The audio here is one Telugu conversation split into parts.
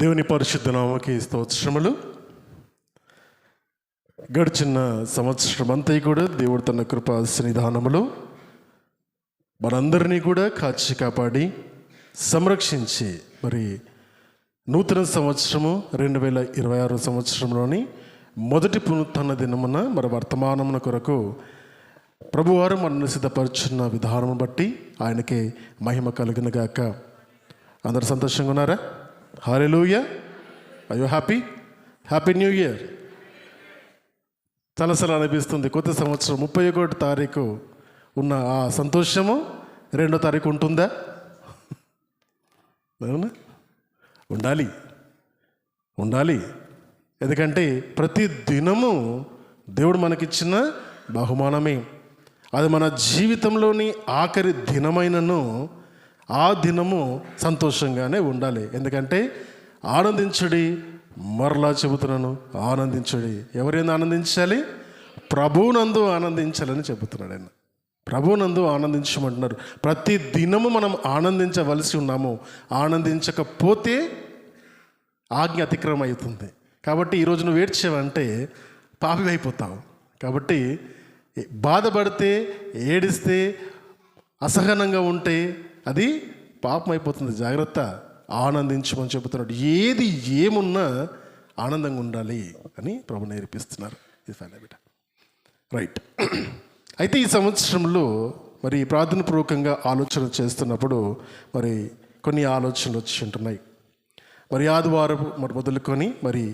దేవుని పరిశుద్ధ నామముకి స్తోత్రములు. గడిచిన సంవత్సరం అంతా కూడా దేవుడు తన కృపా సన్నిధానములో మనందరినీ కూడా కాచి కాపాడి సంరక్షించి మరి నూతన సంవత్సరము 2026 సంవత్సరంలోని మొదటి పునరుత్థాన దినమున మరి వర్తమానమున కొరకు ప్రభువారు మనల్ని సిద్ధపరుచున్న విధానం బట్టి ఆయనకే మహిమ కలుగును గాక. అందరు సంతోషంగా ఉన్నారా? హల్లెలూయా. Are you happy? Happy new year. తలసలా అనిపిస్తుంది. కొత్త సంవత్సరం 31 తారీఖు ఉన్న ఆ సంతోషము 2వ తారీఖు ఉంటుందా? అవునా? ఉండాలి. ఎందుకంటే ప్రతి దినము దేవుడు మనకిచ్చిన బహుమానమే. అది మన జీవితంలోని ఆఖరి దినమైనను ఆ దినము సంతోషంగానే ఉండాలి. ఎందుకంటే ఆనందించుడి, మరలా చెబుతున్నాను, ఆనందించుడి. ఎవరైనా ఆనందించాలి? ప్రభువునందు ఆనందించాలని చెబుతున్నాడు ఆయన. ప్రభువునందు ఆనందించమంటున్నారు. ప్రతి దినము మనం ఆనందించవలసి ఉన్నాము. ఆనందించకపోతే ఆజ్ఞ అతిక్రమం అవుతుంది. కాబట్టి ఈరోజు నువ్వు ఏడ్చావంటే పాపి అయిపోతావు. కాబట్టి బాధపడితే, ఏడిస్తే, అసహనంగా ఉంటే అది పాపం అయిపోతుంది. జాగ్రత్త. ఆనందించమని చెబుతున్నాడు. ఏది ఏమున్నా ఆనందంగా ఉండాలి అని ప్రభు నేర్పిస్తున్నారు. ఇది ఫైనల్ బిట. రైట్. అయితే ఈ సంవత్సరంలో మరి ప్రార్థనాపూర్వకంగా ఆలోచన చేస్తున్నప్పుడు మరి కొన్ని ఆలోచనలు వచ్చి ఉంటున్నాయి. మరి ఆదివారం మరి మొదలుకొని మరి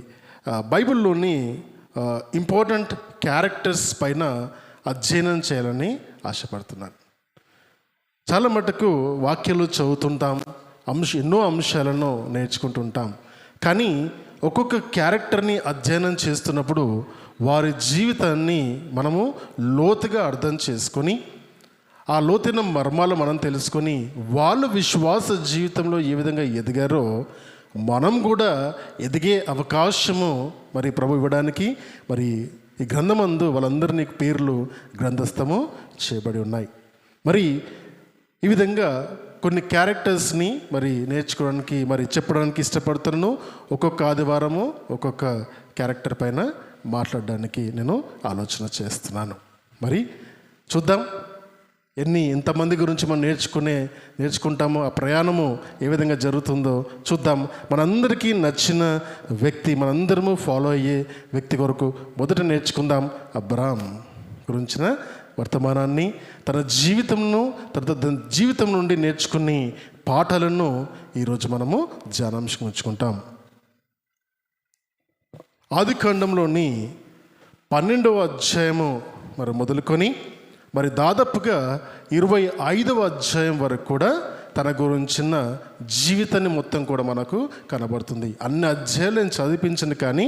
బైబిల్లోని ఇంపార్టెంట్ క్యారెక్టర్స్ పైన అధ్యయనం చేయాలని ఆశపడుతున్నాను. చాలా మటుకు వాక్యాలు చదువుతుంటాం, ఎన్నో అంశాలను నేర్చుకుంటుంటాం. కానీ ఒక్కొక్క క్యారెక్టర్ని అధ్యయనం చేస్తున్నప్పుడు వారి జీవితాన్ని మనము లోతుగా అర్థం చేసుకొని ఆ లోతైన మర్మాలు మనం తెలుసుకొని వాళ్ళు విశ్వాస జీవితంలో ఏ విధంగా ఎదిగారో మనం కూడా ఎదిగే అవకాశము మరి ప్రభు ఇవ్వడానికి మరి ఈ గ్రంథమందు వాళ్ళందరినీ పేర్లు గ్రంథస్థము చేయబడి ఉన్నాయి. మరి ఈ విధంగా కొన్ని క్యారెక్టర్స్ని మరి నేర్చుకోవడానికి మరి చెప్పడానికి ఇష్టపడుతున్నాను. ఒక్కొక్క ఆదివారము ఒక్కొక్క క్యారెక్టర్ పైన మాట్లాడడానికి నేను ఆలోచన చేస్తున్నాను. మరి చూద్దాం ఎంతమంది గురించి మనం నేర్చుకుంటామో, ఆ ప్రయాణము ఏ విధంగా జరుగుతుందో చూద్దాం. మనందరికీ నచ్చిన వ్యక్తి, మనందరము ఫాలో అయ్యే వ్యక్తి కొరకు మొదట నేర్చుకుందాం. అబ్రహాం గురించిన వర్తమానాన్ని, తన జీవితం నుండి నేర్చుకుని పాఠాలను ఈరోజు మనము ధ్యానాంశం ఉంచుకుంటాం. ఆదికాండంలోని 12వ అధ్యాయము మరి మొదలుకొని మరి దాదాపుగా 25వ అధ్యాయం వరకు కూడా తన గురించిన జీవితాన్ని మొత్తం కూడా మనకు కనబడుతుంది. అన్ని అధ్యాయాలు నేను చదివించను, కానీ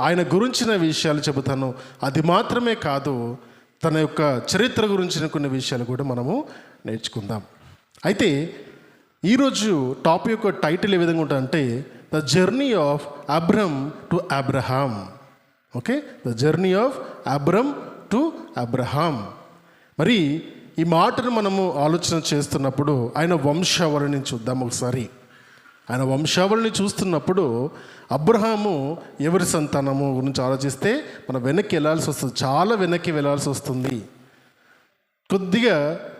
ఆయన గురించిన విషయాలు చెబుతాను. అది మాత్రమే కాదు, తన యొక్క చరిత్ర గురించిన కొన్ని విషయాలు కూడా మనము నేర్చుకుందాం. అయితే ఈరోజు టాపిక్ యొక్క టైటిల్ ఏ విధంగా ఉంటుందంటే the journey of Abram to Abraham. Okay, the journey of Abram to Abraham. మరి ఈ మాటను మనము ఆలోచన చేస్తున్నప్పుడు ఆయన వంశావళిని చూద్దాం ఒకసారి. ఆయన వంశావళిని చూస్తున్నప్పుడు అబ్రహాము ఎవరి సంతానము గురించి ఆలోచిస్తే మనం వెనక్కి వెళ్ళాల్సి వస్తుంది, చాలా వెనక్కి వెళ్ళాల్సి వస్తుంది. కొద్దిగా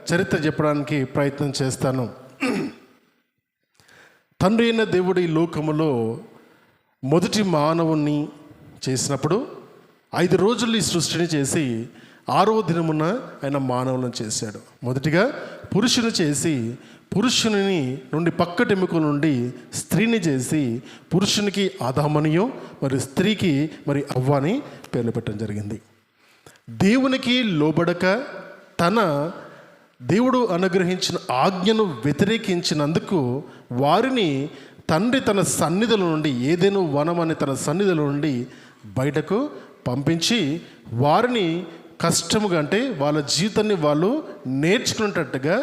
చరిత్ర చెప్పడానికి ప్రయత్నం చేస్తాను. తండ్రి అయిన దేవుడు ఈ లోకములో మొదటి మానవుణ్ణి చేసినప్పుడు 5 రోజులు ఈ సృష్టిని చేసి 6వ దినమున ఆయన మానవులను చేశాడు. మొదటిగా పురుషుని చేసి పురుషుని నుండి పక్కటెముక నుండి స్త్రీని చేసి పురుషునికి ఆదామనియో మరి స్త్రీకి మరి అవ్వని పేర్లు పెట్టడం జరిగింది. దేవునికి లోబడక తన దేవుడు అనుగ్రహించిన ఆజ్ఞను వ్యతిరేకించినందుకు వారిని తండ్రి తన సన్నిధిలో నుండి, ఏదైనా వనం అనే తన సన్నిధిలో నుండి బయటకు పంపించి వారిని కష్టముగా, అంటే వాళ్ళ జీవితాన్ని వాళ్ళు నేర్చుకునేటట్టుగా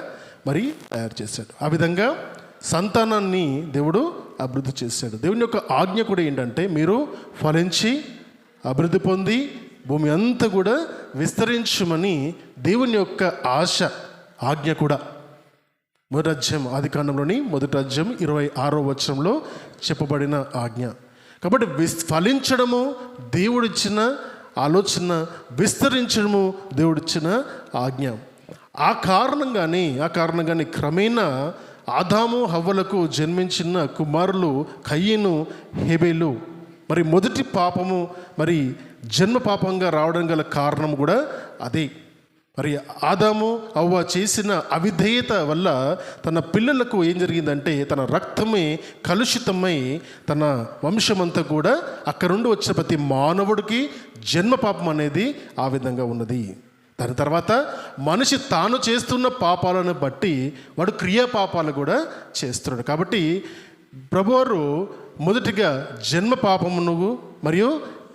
మరి తయారు చేశాడు. ఆ విధంగా సంతానాన్ని దేవుడు అభివృద్ధి చేశాడు. దేవుని యొక్క ఆజ్ఞ కూడా ఏంటంటే మీరు ఫలించి అభివృద్ధి పొంది భూమి అంతా కూడా విస్తరించమని దేవుని యొక్క ఆజ్ఞ కూడా. మొదటి అధ్యాయం, ఆది కాండంలోని మొదటి అధ్యాయం 26వ వచనంలో చెప్పబడిన ఆజ్ఞ. కాబట్టి ఫలించడము దేవుడిచ్చిన ఆలోచన, విస్తరించడము దేవుడిచ్చిన ఆజ్ఞ. ఆ కారణంగానే క్రమేణా ఆదాము హవ్వలకు జన్మించిన కుమారులు కయీను, హేబేలు. మరి మొదటి పాపము మరి జన్మ పాపంగా రావడం గల కారణం కూడా అదే. మరి ఆదాము హవ్వ చేసిన అవిధేయత వల్ల తన పిల్లలకు ఏం జరిగిందంటే తన రక్తమే కలుషితమై తన వంశమంతా కూడా అక్కడ నుండి వచ్చిన ప్రతి మానవుడికి జన్మ పాపం అనేది ఆ విధంగా ఉన్నది. దాని తర్వాత మనిషి తాను చేస్తున్న పాపాలను బట్టి వాడు క్రియా పాపాలు కూడా చేస్తున్నాడు. కాబట్టి ప్రభువారు మొదటిగా జన్మ పాపమును మరియు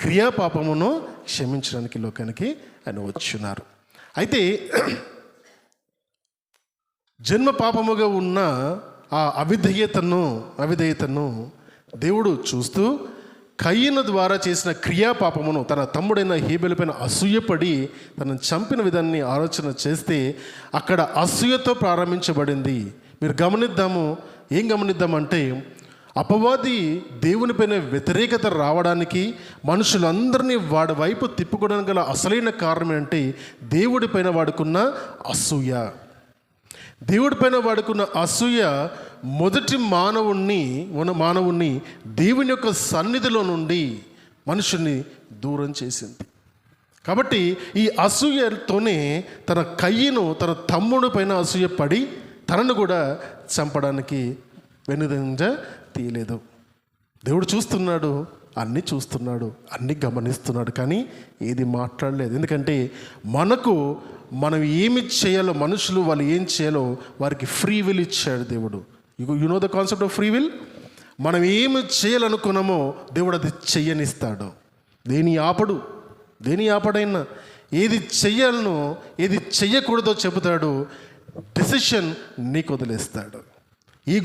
క్రియా పాపమును క్షమించడానికి లోకానికి ఆయన వచ్చున్నారు. అయితే జన్మ పాపముగా ఉన్న ఆ అవిధేయతను దేవుడు చూస్తూ కయీను ద్వారా చేసిన క్రియాపాపమును, తన తమ్ముడైన హేబెలు పైన అసూయపడి తనను చంపిన విధాన్ని ఆలోచన చేస్తే అక్కడ అసూయతో ప్రారంభించబడింది. మీరు ఏం గమనిద్దామంటే అపవాది దేవునిపైన వ్యతిరేకత రావడానికి, మనుషులందరినీ వాడి వైపు తిప్పుకోవడానికి గల అసలైన కారణం ఏంటంటే దేవుడిపైన వాడుకున్న అసూయ మొదటి మానవుణ్ణి దేవుని యొక్క సన్నిధిలో నుండి మనుషుల్ని దూరం చేసింది. కాబట్టి ఈ అసూయతోనే తన తమ్ముడి పైన అసూయ పడి తనను కూడా చంపడానికి వెనుదంజ తీయలేదు. దేవుడు చూస్తున్నాడు, అన్నీ గమనిస్తున్నాడు, కానీ ఏది మాట్లాడలేదు. ఎందుకంటే మనం ఏమి చేయాలో, మనుషులు వాళ్ళు ఏం చేయాలో వారికి ఫ్రీ విల్ ఇచ్చాడు దేవుడు. You know the concept of free will. మనం ఏమి చేయాలనుకున్నామో దేవుడు అది చెయ్యనిస్తాడు. దేని ఆపడైనా ఏది చెయ్యాలనో ఏది చెయ్యకూడదో చెబుతాడు. డెసిషన్ నీకు వదిలేస్తాడు. ఈ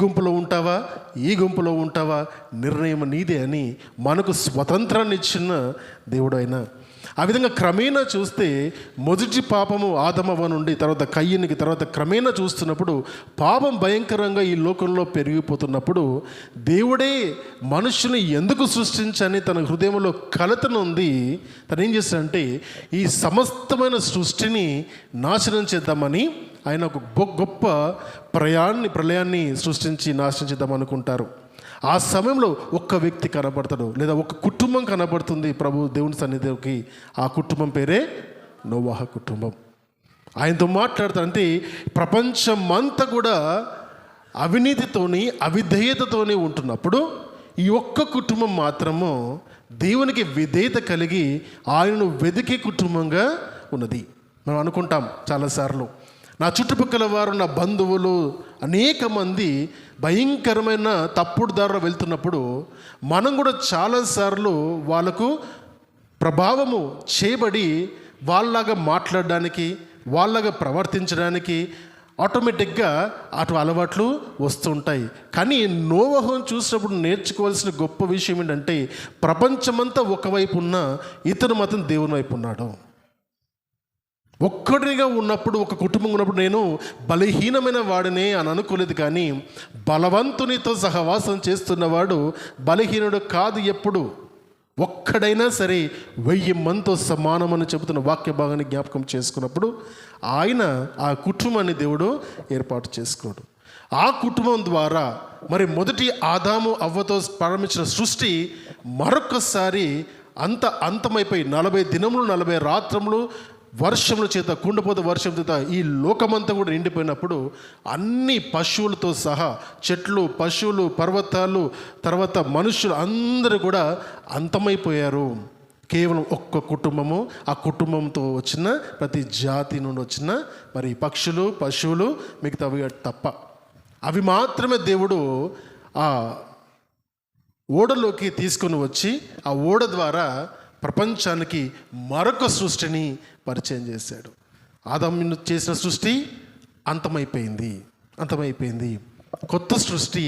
గుంపులో ఉంటావా నిర్ణయం నీదే అని మనకు స్వతంత్రాన్ని ఇచ్చిన దేవుడు ఆయన. ఆ విధంగా క్రమేణా చూస్తే మొదటి పాపము ఆదమవ నుండి తర్వాత కయ్యనికి, తర్వాత క్రమేణా చూస్తున్నప్పుడు పాపం భయంకరంగా ఈ లోకంలో పెరిగిపోతున్నప్పుడు దేవుడే మనుషుని ఎందుకు సృష్టించని తన హృదయంలో కలతను ఉంది. తను ఏం చేస్తాడంటే ఈ సమస్తమైన సృష్టిని నాశనం చేద్దామని ఆయన ఒక గొప్ప ప్రళయాన్ని సృష్టించి నాశనం చేద్దాం అనుకుంటారు. ఆ సమయంలో ఒక్క వ్యక్తి కనబడతాడు, లేదా ఒక కుటుంబం కనబడుతుంది ప్రభు దేవుని సన్నిధికి. ఆ కుటుంబం పేరే నోవాహ కుటుంబం. ఆయనతో మాట్లాడతాడు. అంటే ప్రపంచమంతా కూడా అవినీతితోని అవిధేయతతోని ఉంటున్నప్పుడు ఈ ఒక్క కుటుంబం మాత్రము దేవునికి విధేయత కలిగి ఆయనను వెతికే కుటుంబంగా ఉన్నది. మనం అనుకుంటాం చాలాసార్లు, నా చుట్టుపక్కల వారు, నా బంధువులు అనేక మంది భయంకరమైన తప్పుడు దారిలో వెళ్తున్నప్పుడు మనం కూడా చాలాసార్లు వాళ్ళకు ప్రభావము చేయబడి వాళ్ళలాగా మాట్లాడడానికి, వాళ్ళలాగా ప్రవర్తించడానికి ఆటోమేటిక్గా అటు అలవాట్లు వస్తుంటాయి. కానీ నోవహును చూసినప్పుడు నేర్చుకోవాల్సిన గొప్ప విషయం ఏంటంటే ప్రపంచమంతా ఒకవైపు ఉన్న ఇతను మాత్రం దేవుని వైపు ఉన్నాడు. ఒక్కడిగా ఉన్నప్పుడు, ఒక కుటుంబం ఉన్నప్పుడు నేను బలహీనమైన వాడినే అని అనుకోలేదు, కానీ బలవంతునితో సహవాసం చేస్తున్నవాడు బలహీనుడు కాదు. ఎప్పుడు ఒక్కడైనా సరే 1000 మందితో సమానమని చెబుతున్న వాక్య భాగాన్ని జ్ఞాపకం చేసుకున్నప్పుడు ఆయన ఆ కుటుంబాన్ని దేవుడు ఏర్పాటు చేసుకోడు. ఆ కుటుంబం ద్వారా మరి మొదటి ఆదాము అవ్వతో ప్రారంభించిన సృష్టి మరొకసారి అంతమైపోయి 40 దినములు 40 రాత్రములు వర్షముల చేత, కుండపోత వర్షం చేత ఈ లోకమంతా కూడా నిండిపోయినప్పుడు అన్ని పశువులతో సహా చెట్లు, పశువులు, పర్వతాలు, తర్వాత మనుషులు అందరూ కూడా అంతమైపోయారు. కేవలం ఒక్క కుటుంబము, ఆ కుటుంబంతో వచ్చిన ప్రతి జాతి నుండి వచ్చిన మరి పక్షులు, పశువులు మిగతావి తప్ప అవి మాత్రమే దేవుడు ఆ ఓడలోకి తీసుకొని వచ్చి ఆ ఓడ ద్వారా ప్రపంచానికి మరొక సృష్టిని పరిచయం చేశాడు. ఆదాము చేసిన సృష్టి అంతమైపోయింది. కొత్త సృష్టి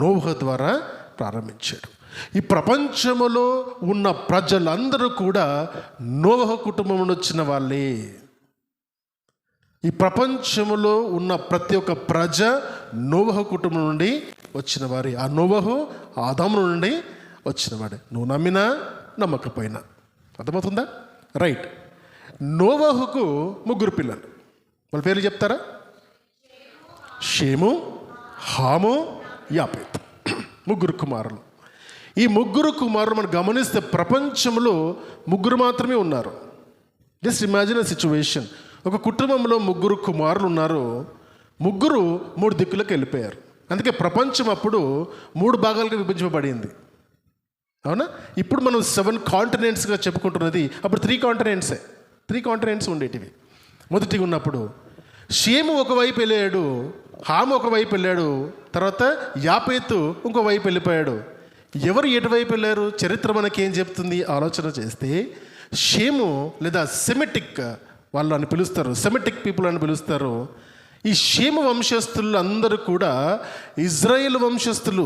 నోవహ ద్వారా ప్రారంభించాడు. ఈ ప్రపంచములో ఉన్న ప్రజలందరూ కూడా నోవహ కుటుంబం నుండి వచ్చిన వాళ్ళే. ఈ ప్రపంచంలో ఉన్న ప్రతి ఒక్క ప్రజ నోవహు కుటుంబం నుండి వచ్చిన వారి. ఆ నోవహు ఆదాము నుండి వచ్చిన వాడే, నువ్వు నమ్మినా నమ్మకపోయినా. అర్థమవుతుందా? రైట్. నోవహుకు 3 పిల్లలు. వాళ్ళ పేర్లు చెప్తారా? షేము, హాము, యాపేతు. 3 కుమారులు. ఈ 3 కుమారులు మనం గమనిస్తే ప్రపంచంలో 3 మాత్రమే ఉన్నారు. జస్ట్ ఇమాజిన్ అ సిచ్యువేషన్. ఒక కుటుంబంలో 3 కుమారులు ఉన్నారు. 3 దిక్కులకు వెళ్ళిపోయారు. అందుకే ప్రపంచం అప్పుడు 3 భాగాలుగా విభజించబడింది. అవునా? ఇప్పుడు మనం 7 కాంటినెంట్స్గా చెప్పుకుంటున్నది అప్పుడు 3 కాంటినెంట్స్ ఉండేటివి. మొదటిగా ఉన్నప్పుడు షేము ఒకవైపు వెళ్ళాడు, హాము ఒకవైపు వెళ్ళాడు, తర్వాత యాపేతు ఇంకోవైపు వెళ్ళిపోయాడు. ఎవరు ఎటువైపు వెళ్ళారు? చరిత్ర మనకేం చెప్తుంది ఆలోచన చేస్తే, షేము లేదా సెమిటిక్ వాళ్ళు అని పిలుస్తారు, సెమిటిక్ పీపుల్ అని పిలుస్తారు. ఈ షేము వంశస్థులు అందరూ కూడా ఇజ్రాయేల్ వంశస్థులు.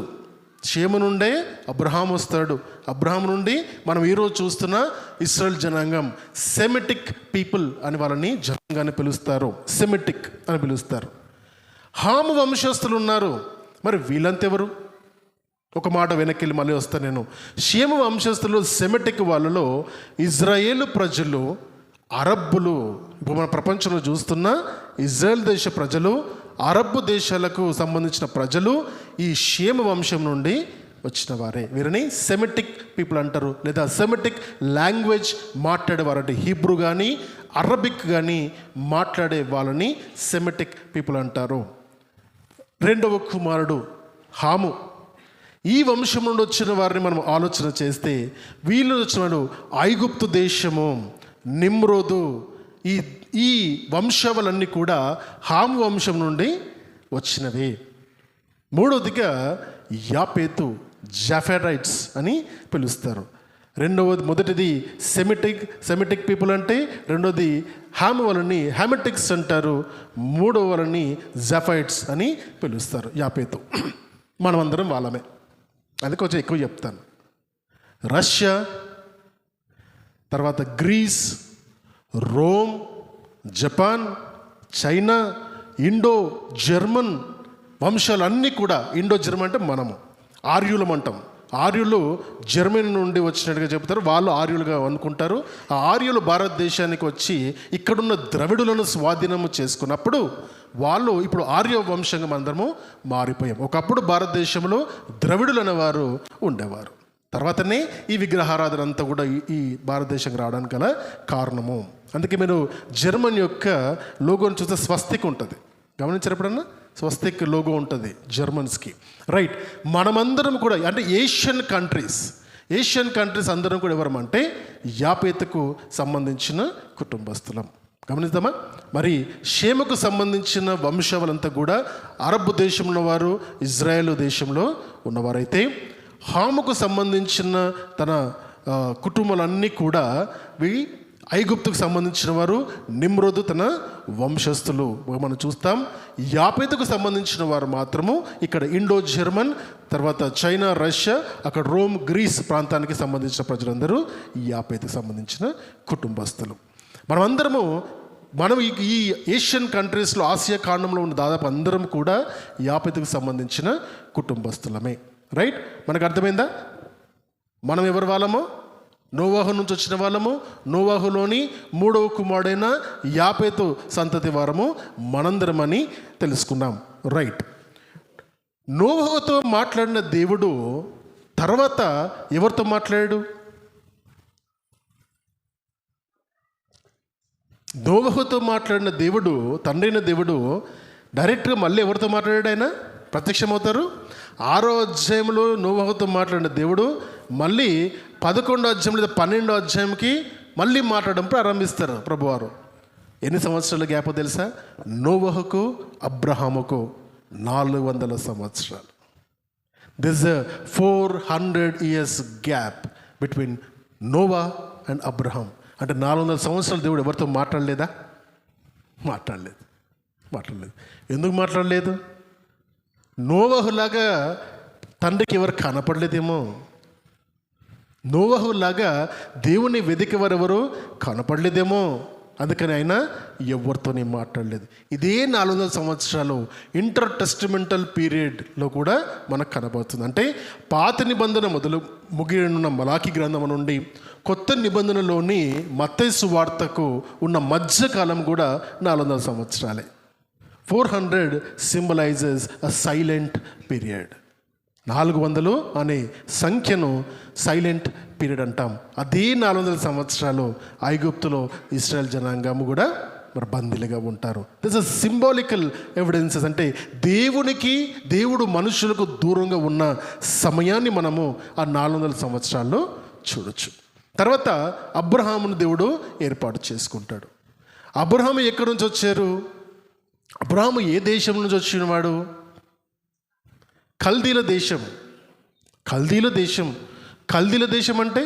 షేము నుండే అబ్రహాం వస్తాడు. అబ్రహాం నుండి మనం ఈరోజు చూస్తున్న ఇస్రాయేల్ జనాంగం. సెమిటిక్ పీపుల్ అని వాళ్ళని జనాంగాన్ని పిలుస్తారు, సెమిటిక్ అని పిలుస్తారు. హాము వంశస్థులు ఉన్నారు. మరి వీళ్ళంతెవరు? ఒక మాట వెనక్కి మళ్ళీ వస్తాను నేను. షేము వంశస్థులు సెమిటిక్ వాళ్ళలో ఇజ్రాయేలు ప్రజలు, అరబ్బులు. ఇప్పుడు మన ప్రపంచంలో చూస్తున్న ఇజ్రాయెల్ దేశ ప్రజలు, అరబ్బు దేశాలకు సంబంధించిన ప్రజలు ఈ షేము వంశం నుండి వచ్చిన వారే. వీరిని సెమిటిక్ పీపుల్ అంటారు, లేదా సెమిటిక్ లాంగ్వేజ్ మాట్లాడేవారు. అంటే హీబ్రూ కానీ అరబిక్ కానీ మాట్లాడే వాళ్ళని సెమిటిక్ పీపుల్ అంటారు. 2వ కుమారుడు హాము. ఈ వంశం నుండి వచ్చిన వారిని మనం ఆలోచన చేస్తే, వీళ్ళు వచ్చినాడు ఐగుప్తు దేశము, నిమ్రోదు. ఈ వంశావళన్నీ కూడా హాము వంశం నుండి వచ్చినవి. 3వదిగా యాపేతు, జాఫెరైట్స్ అని పిలుస్తారు. మొదటిది సెమిటిక్ పీపుల్ అంటే, రెండోది హాము వాళ్ళని హామెటిక్స్ అంటారు, 3వ వాళ్ళని జాఫైట్స్ అని పిలుస్తారు. యాపేతు మనమందరం వాళ్ళమే. అది కొంచెం ఎక్కువ చెప్తాను. రష్యా, తర్వాత Greece, Rome, Japan, China, Indo German వంశాలన్నీ కూడా. ఇండో జర్మన్ అంటే మనము ఆర్యులం అంటాం. ఆర్యులు జర్మనీ నుండి వచ్చినట్టుగా చెప్తారు, వాళ్ళు ఆర్యులుగా అనుకుంటారు. ఆ ఆర్యులు భారతదేశానికి వచ్చి ఇక్కడున్న ద్రవిడులను స్వాధీనము చేసుకున్నప్పుడు వాళ్ళు ఇప్పుడు ఆర్య వంశంగా అందరము మారిపోయాం. ఒకప్పుడు భారతదేశంలో ద్రవిడులు అనేవారు ఉండేవారు. తర్వాతనే ఈ విగ్రహారాధన అంతా కూడా ఈ భారతదేశంకి రావడానికి గల కారణము. అందుకే మీరు జర్మన్ యొక్క లోగోని చూస్తే స్వస్తిక్ ఉంటుంది. గమనించారు ఎప్పుడన్నా? స్వస్తిక్ లోగో ఉంటుంది జర్మన్స్కి. రైట్. మనమందరం కూడా అంటే ఏషియన్ కంట్రీస్ అందరం కూడా ఎవరమంటే యాపేతుకు సంబంధించిన కుటుంబస్తులం. గమనిద్దామా? మరి షేముకు సంబంధించిన వంశావళంతా కూడా అరబ్ దేశంలో వారు, ఇజ్రాయేల్ దేశంలో ఉన్నవారైతే, హాముకు సంబంధించిన తన కుటుంబాలన్నీ కూడా ఐగుప్తుకు సంబంధించిన వారు, నిమ్రోదు తన వంశస్థులు మనం చూస్తాం. యాపేతుకు సంబంధించిన వారు మాత్రము ఇక్కడ ఇండో జర్మన్, తర్వాత చైనా, రష్యా, అక్కడ రోమ్, గ్రీస్ ప్రాంతానికి సంబంధించిన ప్రజలందరూ యాపేతుకు సంబంధించిన కుటుంబస్తులు. మనం ఈ ఏషియన్ కంట్రీస్లో, ఆసియా ఖండంలో ఉన్న దాదాపు అందరం కూడా యాపేతుకు సంబంధించిన కుటుంబస్తులమే. రైట్. మనకు అర్థమైందా? మనం ఎవరి వాళ్ళమో? నోవాహు నుంచి వచ్చిన వాళ్ళము. నోవాహులోని 3వ కుమారుడైన యాపేతు సంతతి వారము మనందరమని తెలుసుకున్నాం. రైట్. నోవాహుతో మాట్లాడిన దేవుడు తర్వాత ఎవరితో మాట్లాడాడు? నోవాహుతో మాట్లాడిన దేవుడు, తండ్రైన దేవుడు డైరెక్ట్గా మళ్ళీ ఎవరితో మాట్లాడాడు? ఆయన ప్రత్యక్షమవుతారు. 6వ అధ్యాయంలో నోవాహుతో మాట్లాడిన దేవుడు మళ్ళీ 11వ అధ్యాయం లేదా 12వ అధ్యాయంకి మళ్ళీ మాట్లాడడం ప్రారంభిస్తారు ప్రభువారు. ఎన్ని సంవత్సరాల గ్యాప్ తెలుసా? నోవాహుకు అబ్రహాముకు 400 సంవత్సరాలు. This 400 years gap between Noah and Abraham. అంటే 400 సంవత్సరాలు దేవుడు ఎవరితో మాట్లాడలేదా? మాట్లాడలేదు. ఎందుకు మాట్లాడలేదు? నోవాహులాగా తండ్రికి ఎవరు కనపడలేదేమో. నోవాహులాగా దేవుని వెతికేవారెవరు కనపడలేదేమో. అందుకని ఆయన ఎవరితోనే మాట్లాడలేదు. ఇదే 400 సంవత్సరాలు ఇంటర్ టెస్టిమెంటల్ పీరియడ్లో కూడా మనకు కనబడుతుంది. అంటే పాత నిబంధన ముగియనున్న మలాకి గ్రంథం నుండి కొత్త నిబంధనలోని మత్తయి సువార్తకు ఉన్న మధ్యకాలం కూడా 400 సంవత్సరాలే. 400 సింబలైజెస్ అ సైలెంట్ పీరియడ్. 400 అనే సంఖ్యను సైలెంట్ పీరియడ్ అంటాం. అదే 400 సంవత్సరాలు ఐగుప్తులో ఇశ్రాయేల్ జనాంగము కూడా మరి బందీలుగా ఉంటారు. This is symbolical evidences. అంటే దేవుడు మనుషులకు దూరంగా ఉన్న సమయాన్ని మనము ఆ 400 సంవత్సరాల్లో చూడొచ్చు. తర్వాత అబ్రహామును దేవుడు ఏర్పాటు చేసుకుంటాడు. అబ్రహాము ఎక్కడి నుంచి వచ్చారు? అబ్రహాము ఏ దేశం నుంచి వచ్చినవాడు? కల్దీల దేశం. కల్దీల దేశం అంటే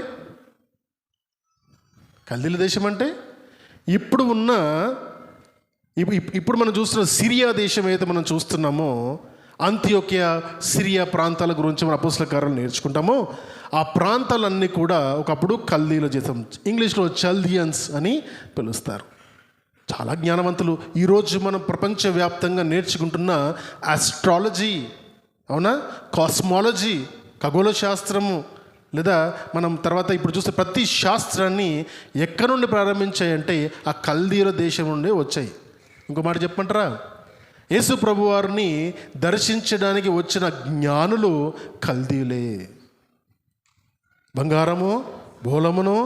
ఇప్పుడు మనం చూస్తున్న సిరియా దేశం ఏదైతే మనం చూస్తున్నామో, అంత్యోకియా, సిరియా ప్రాంతాల గురించి మన అపోస్తల కార్యాలు నేర్చుకుంటామో, ఆ ప్రాంతాలన్నీ కూడా ఒకప్పుడు కల్దీల దేశం, ఇంగ్లీష్లో చల్దియన్స్ అని పిలుస్తారు. చాలా జ్ఞానవంతులు. ఈరోజు మనం ప్రపంచవ్యాప్తంగా నేర్చుకుంటున్న ఆస్ట్రాలజీ, అవునా, కాస్మాలజీ, ఖగోళ శాస్త్రము, లేదా మనం తర్వాత ఇప్పుడు చూస్తే ప్రతి శాస్త్రాన్ని ఎక్కడి నుండి ప్రారంభించాయంటే ఆ కల్దీల దేశం నుండి వచ్చాయి. ఇంకో మాట చెప్పమంటారా? యేసు ప్రభువారిని దర్శించడానికి వచ్చిన జ్ఞానులు కల్దీలే. బంగారము, బోలమును,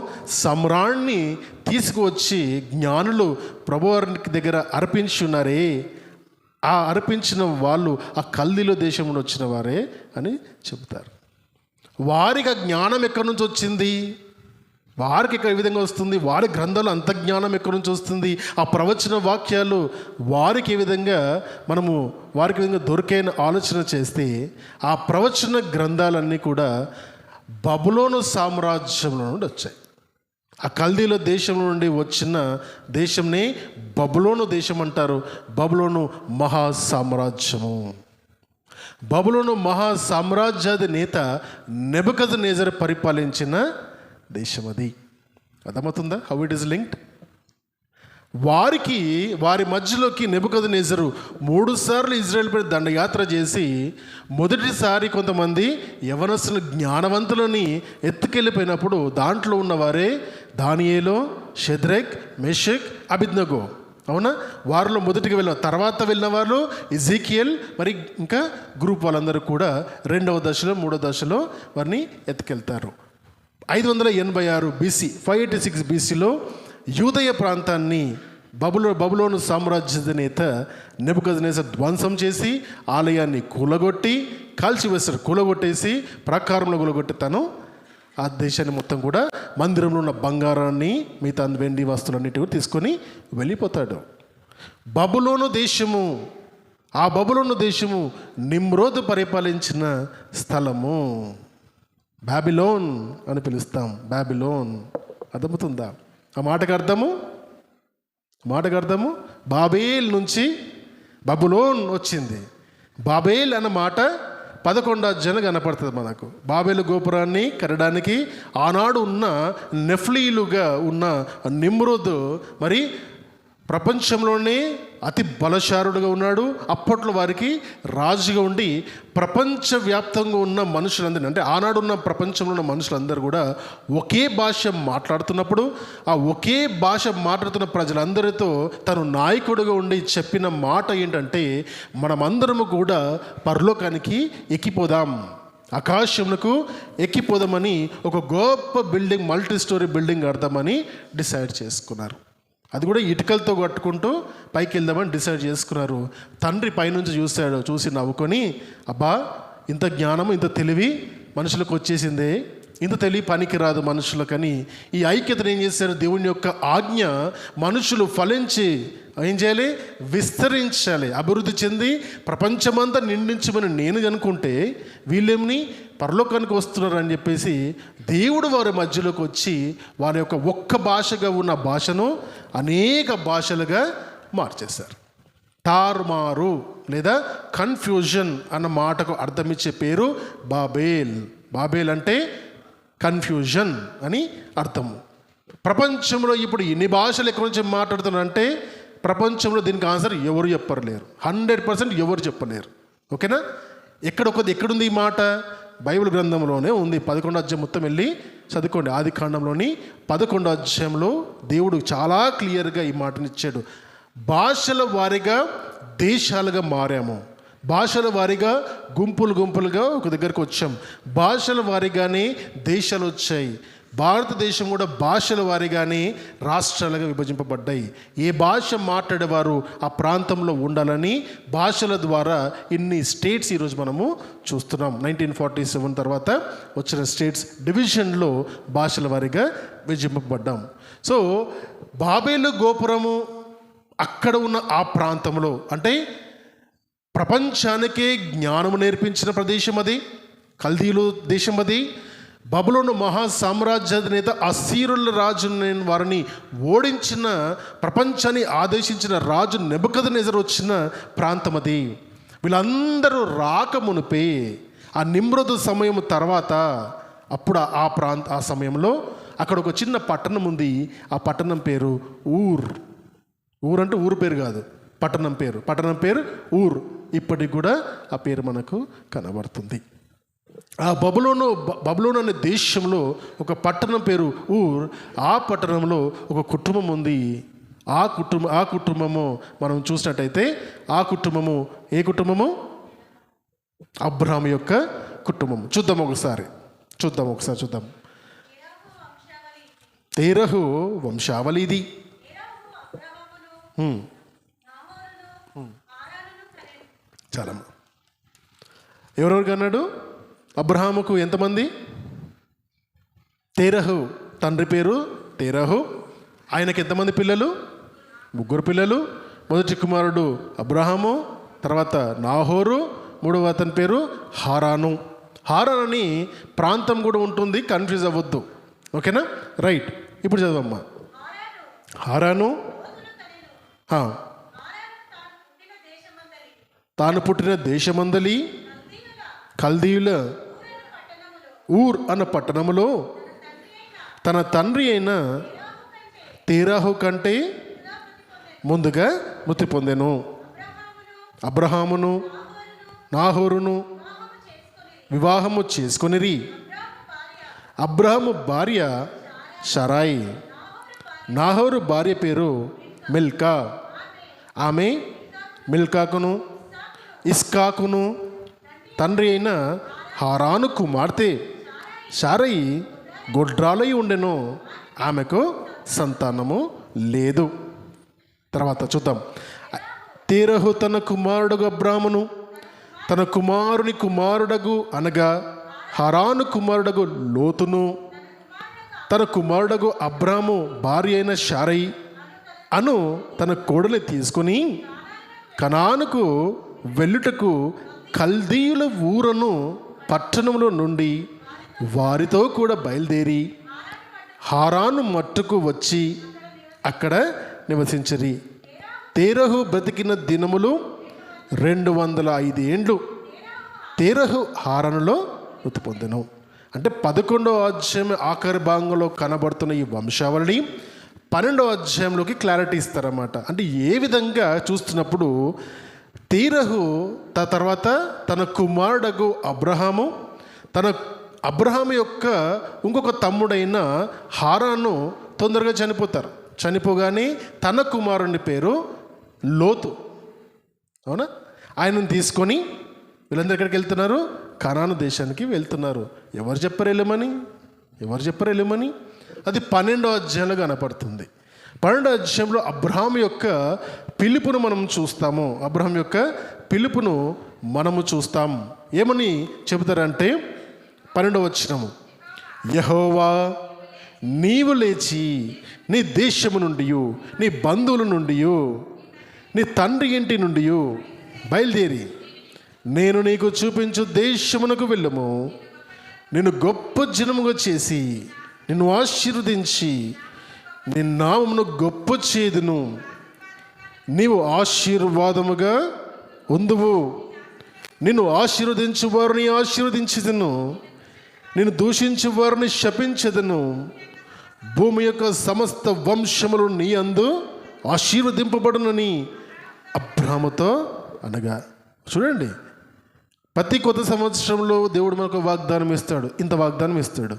సమ్రాణ్ణి తీసుకువచ్చి జ్ఞానులు ప్రభువారి దగ్గర అర్పించి ఉన్నారే, ఆ అర్పించిన వాళ్ళు ఆ కల్దీల దేశంలో వచ్చిన వారే అని చెబుతారు. వారికి ఆ జ్ఞానం ఎక్కడి నుంచి వచ్చింది? వారికి ఏ విధంగా వస్తుంది? వారి గ్రంథాలు అంత జ్ఞానం ఎక్కడి నుంచి వస్తుంది? ఆ ప్రవచన వాక్యాలు వారికి ఏ విధంగా దొరికైన ఆలోచన చేస్తే, ఆ ప్రవచన గ్రంథాలన్నీ కూడా బబులోను సామ్రాజ్యంలో నుండి వచ్చాయి. ఆ కల్దీల దేశం నుండి వచ్చిన దేశంని బబులోను దేశం అంటారు. బబులోను మహాసామ్రాజ్యము. బబులోను మహాసామ్రాజ్యాధినేత నెబుకద్నెజర్ పరిపాలించిన దేశం అది. అర్థమవుతుందా హౌ ఇట్ ఈస్ లింక్డ్? వారి మధ్యలోకి నెబుకద్నెజరు 3 సార్లు ఇజ్రాయెల్ పై దండయాత్ర చేసి, మొదటిసారి కొంతమంది యవనస్తులు జ్ఞానవంతులని ఎత్తుకెళ్ళిపోయినప్పుడు దాంట్లో ఉన్నవారే దానియేలు, షద్రక్, మెషక్, అబేద్నెగో. అవునా? వారిలో మొదటికి తర్వాత వెళ్ళిన వాళ్ళు ఎజెకియల్, మరి ఇంకా గ్రూప్ వాళ్ళందరూ కూడా 2వ దశలో 3వ దశలో వారిని ఎత్తుకెళ్తారు. 586 BC, 586 BCలో యూదయ ప్రాంతాన్ని బబులోను సామ్రాజ్యాధినేత నెబుకద్నెజర్ ధ్వంసం చేసి ఆలయాన్ని కూలగొట్టేసి ప్రాకారంలో కూలగొట్టి తను ఆ దేశాన్ని మొత్తం కూడా మందిరంలో ఉన్న బంగారాన్ని, మిగతా వెండి వస్తువులన్నిటి కూడా తీసుకొని వెళ్ళిపోతాడు. ఆ బబులోను దేశము నిమ్రోదు పరిపాలించిన స్థలము. బాబిలోన్ అని పిలుస్తాం. బాబిలోన్. అర్థమవుతుందా ఆ మాటకు అర్థము? బాబేల్ నుంచి బబులోన్ వచ్చింది. బాబేల్ అన్న మాట 11వ అధ్యాయంలో కనపడుతుంది మనకు. బాబేలు గోపురాన్ని కట్టడానికి ఆనాడు ఉన్న నెఫ్లీలుగా ఉన్న నిమ్రోదు మరి ప్రపంచంలోనే అతి బలశారుడుగా ఉన్నాడు. అప్పట్లో వారికి రాజుగా ఉండి ప్రపంచవ్యాప్తంగా ఉన్న మనుషులందరినీ, అంటే ఆనాడు ఉన్న ప్రపంచంలో ఉన్న మనుషులందరూ కూడా ఒకే భాష మాట్లాడుతున్నప్పుడు, ఆ ఒకే భాష మాట్లాడుతున్న ప్రజలందరితో తను నాయకుడిగా ఉండి చెప్పిన మాట ఏంటంటే, మనమందరము కూడా పరలోకానికి ఎక్కిపోదాం, ఆకాశమునకు ఎక్కిపోదామని ఒక గొప్ప బిల్డింగ్, మల్టీ స్టోరీ బిల్డింగ్ కడదామని డిసైడ్ చేసుకున్నారు. అది కూడా ఇటుకలతో కట్టుకుంటూ పైకి వెళ్దామని డిసైడ్ చేసుకున్నారు. తండ్రి పైనుంచి చూసి నవ్వుకొని, అబ్బా ఇంత జ్ఞానం, ఇంత తెలివి మనుషులకు వచ్చేసిందే, ఇంత తెలివి పనికి రాదు మనుషులకని ఈ ఐక్యతను ఏం చేశారు? దేవుని యొక్క ఆజ్ఞ మనుషులు ఫలించి ఏం చేయాలి? విస్తరించాలి, అభివృద్ధి చెంది ప్రపంచమంతా నిండించమని నేను అనుకుంటే, వీళ్ళేమని పరలోకానికి వస్తున్నారు అని చెప్పేసి దేవుడు వారి మధ్యలోకి వచ్చి వారి యొక్క ఒక్క భాషగా ఉన్న భాషను అనేక భాషలుగా మార్చేశారు. తారుమారు లేదా కన్ఫ్యూజన్ అన్న మాటకు అర్థమిచ్చే పేరు బాబేల్. బాబేల్ అంటే కన్ఫ్యూజన్ అని అర్థము. ప్రపంచంలో ఇప్పుడు ఎన్ని భాషలు ఎక్కడి నుంచి మాట్లాడుతున్నారంటే ప్రపంచంలో దీనికి ఆన్సర్ ఎవరు చెప్పలేరు. 100% ఎవరు చెప్పలేరు. ఓకేనా? ఎక్కడుంది ఈ మాట? బైబిల్ గ్రంథంలోనే ఉంది. 11వ అధ్యాయం మొత్తం వెళ్ళి చదువుకోండి. ఆది కాండంలోని 11వ అధ్యాయంలో దేవుడు చాలా క్లియర్గా ఈ మాటని ఇచ్చాడు. భాషల వారీగా దేశాలుగా మారాము, భాషల వారీగా గుంపులుగా ఒక దగ్గరకు వచ్చాం, భాషల వారీగానే దేశాలు వచ్చాయి. భారతదేశం కూడా భాషల వారీగానే రాష్ట్రాలుగా విభజింపబడ్డాయి. ఏ భాష మాట్లాడేవారు ఆ ప్రాంతంలో ఉండాలని భాషల ద్వారా ఇన్ని స్టేట్స్ ఈరోజు మనము చూస్తున్నాం. 1947 తర్వాత వచ్చిన స్టేట్స్ డివిజన్లో భాషల వారీగా విభజింపబడ్డాం. సో బాబేలు గోపురము అక్కడ ఉన్న ఆ ప్రాంతంలో, అంటే ప్రపంచానికే జ్ఞానము నేర్పించిన ప్రదేశం అది, కల్దీలు దేశం అది. బబులోను మహా సామ్రాజ్యాధినేత అస్సీరుల రాజు వారిని ఓడించిన, ప్రపంచాన్ని ఆదేశించిన రాజు నెబుకద్నెజరు వచ్చిన ప్రాంతం అది. వీళ్ళందరూ రాకమునిపే ఆ నిమ్రోదు సమయం తర్వాత అప్పుడు ఆ సమయంలో అక్కడ ఒక చిన్న పట్టణం ఉంది. ఆ పట్టణం పేరు ఊర్. ఊరు అంటే ఊరు పేరు కాదు, పట్టణం పేరు ఊర్. ఇప్పటికి కూడా ఆ పేరు మనకు కనబడుతుంది. ఆ బబులోను అనే దేశంలో ఒక పట్టణం పేరు ఊర్. ఆ పట్టణంలో ఒక కుటుంబం ఉంది. ఆ కుటుంబము మనం చూసినట్టయితే ఆ కుటుంబము ఏ కుటుంబము? అబ్రహాము యొక్క కుటుంబం. చూద్దాం ఒకసారి. తేరహు వంశావళిది. చాలా ఎవరెవరికి అన్నాడు? అబ్రహాముకు ఎంతమంది? తేరహు, తండ్రి పేరు తేరహు. ఆయనకి ఎంతమంది పిల్లలు? 3 పిల్లలు. మొదటి కుమారుడు అబ్రహాము, తర్వాత నాహోరు, మూడవ అతని పేరు హారాను. హారాన్ అని ప్రాంతం కూడా ఉంటుంది, కన్ఫ్యూజ్ అవ్వద్దు. ఓకేనా? రైట్. ఇప్పుడు చదవమ్మా. హారాను తాను పుట్టిన దేశమందలి కల్దీయుల ఊర్ అన్న పట్టణములో తన తండ్రి అయిన తేరాహు కంటే ముందుగా మృతి పొందెను. అబ్రహామును నాహోరును వివాహము చేసుకొనిరి. అబ్రహాము భార్య షరాయి, నాహోరు భార్య పేరు మిల్కా. ఆమె మిల్కాకును ఇస్కాకును తండ్రి అయిన హారాను కుమార్తె. షారయి గొడ్రాలై ఉండెను, ఆమెకు సంతానము లేదు. తర్వాత చూద్దాం. తేరహు తన కుమారుడు అబ్రామును, తన కుమారుని కుమారుడగు అనగా హారాను కుమారుడగు లోతును, తన కుమారుడగు అబ్రాము భార్య అయిన షారయి అను తన కోడలి తీసుకుని కనానుకు వెళ్ళుటకు కల్దీయుల ఊరను పట్టణంలో నుండి వారితో కూడా బయలుదేరి హారాను మట్టుకు వచ్చి అక్కడ నివసించరి. తేరహు బ్రతికిన దినములు 205 ఏండ్లు. తేరహు హారానులో మృతి పొందెను. అంటే 11వ అధ్యాయం ఆఖరి భాగంలో కనబడుతున్న ఈ వంశావళి 12వ అధ్యాయంలోకి క్లారిటీ ఇస్తారన్నమాట. అంటే ఏ విధంగా చూస్తున్నప్పుడు తేరహు తర్వాత తన కుమారుడగు అబ్రహాము, అబ్రహాము యొక్క ఇంకొక తమ్ముడైన హారాను తొందరగా చనిపోతారు. చనిపోగానే తన కుమారుని పేరు లోతు. అవునా? ఆయనను తీసుకొని వీళ్ళందరూ ఎక్కడికి వెళ్తున్నారు? కనాను దేశానికి వెళ్తున్నారు. ఎవరు చెప్పారు వెళ్ళమని? అది 12వ అధ్యాయంలో కనపడుతుంది. 12వ అధ్యాయంలో అబ్రహాం యొక్క పిలుపును మనం చూస్తాము. ఏమని చెబుతారంటే 12వ వచనము, యెహోవా నీవు లేచి నీ దేశము నుండి, నీ బంధువుల నుండి, నీ తండ్రి ఇంటి నుండి బయలుదేరి నేను నీకు చూపించు దేశమునకు వెళ్ళము. నిన్ను గొప్ప జనముగా చేసి నిన్ను ఆశీర్వదించి నీ నామమును గొప్ప చేదును. నీవు ఆశీర్వాదముగా ఉందువు. నిన్ను ఆశీర్వదించు వారిని ఆశీర్వదించదును, నిన్ను దూషించు వారిని శపించదును. భూమి యొక్క సమస్త వంశములు నీ అందు ఆశీర్వదింపబడునని అబ్రాహాముతో అనగా. చూడండి, ప్రతి కొత్త సంవత్సరంలో దేవుడు మనకు వాగ్దానం ఇస్తాడు, ఇంత వాగ్దానం ఇస్తాడు.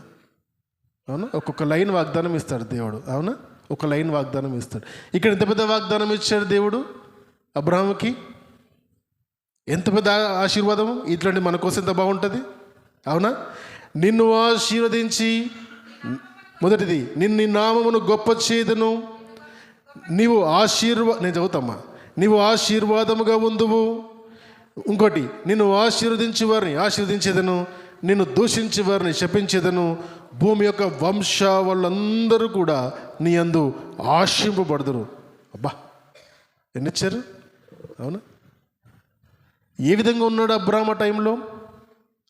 అవునా? ఒక్కొక్క లైన్ వాగ్దానం ఇస్తాడు దేవుడు. అవునా? ఒక లైన్ వాగ్దానం ఇస్తాడు. ఇక్కడ ఎంత పెద్ద వాగ్దానం ఇచ్చాడు దేవుడు అబ్రాహాముకి. ఎంత పెద్ద ఆశీర్వాదం. ఇట్లాంటి మన కోసం ఎంత బాగుంటుంది. అవునా? నిన్ను ఆశీర్వదించి, మొదటిది, నీ నామమును గొప్ప చేదును, నీవు నేను చదువుతామ్మా, నీవు ఆశీర్వాదముగా ఉందువు. ఇంకోటి, నిన్ను ఆశీర్వదించి వారిని ఆశీర్వదించేదను, నిన్ను దూషించి వారిని శపించేదను. భూమి యొక్క వంశ వాళ్ళందరూ కూడా నీ యందు ఆశింపబడదురు. అబ్బా, ఎన్నిచ్చారు. అవునా? ఏ విధంగా ఉన్నాడు అబ్రాహాము ఆ టైంలో?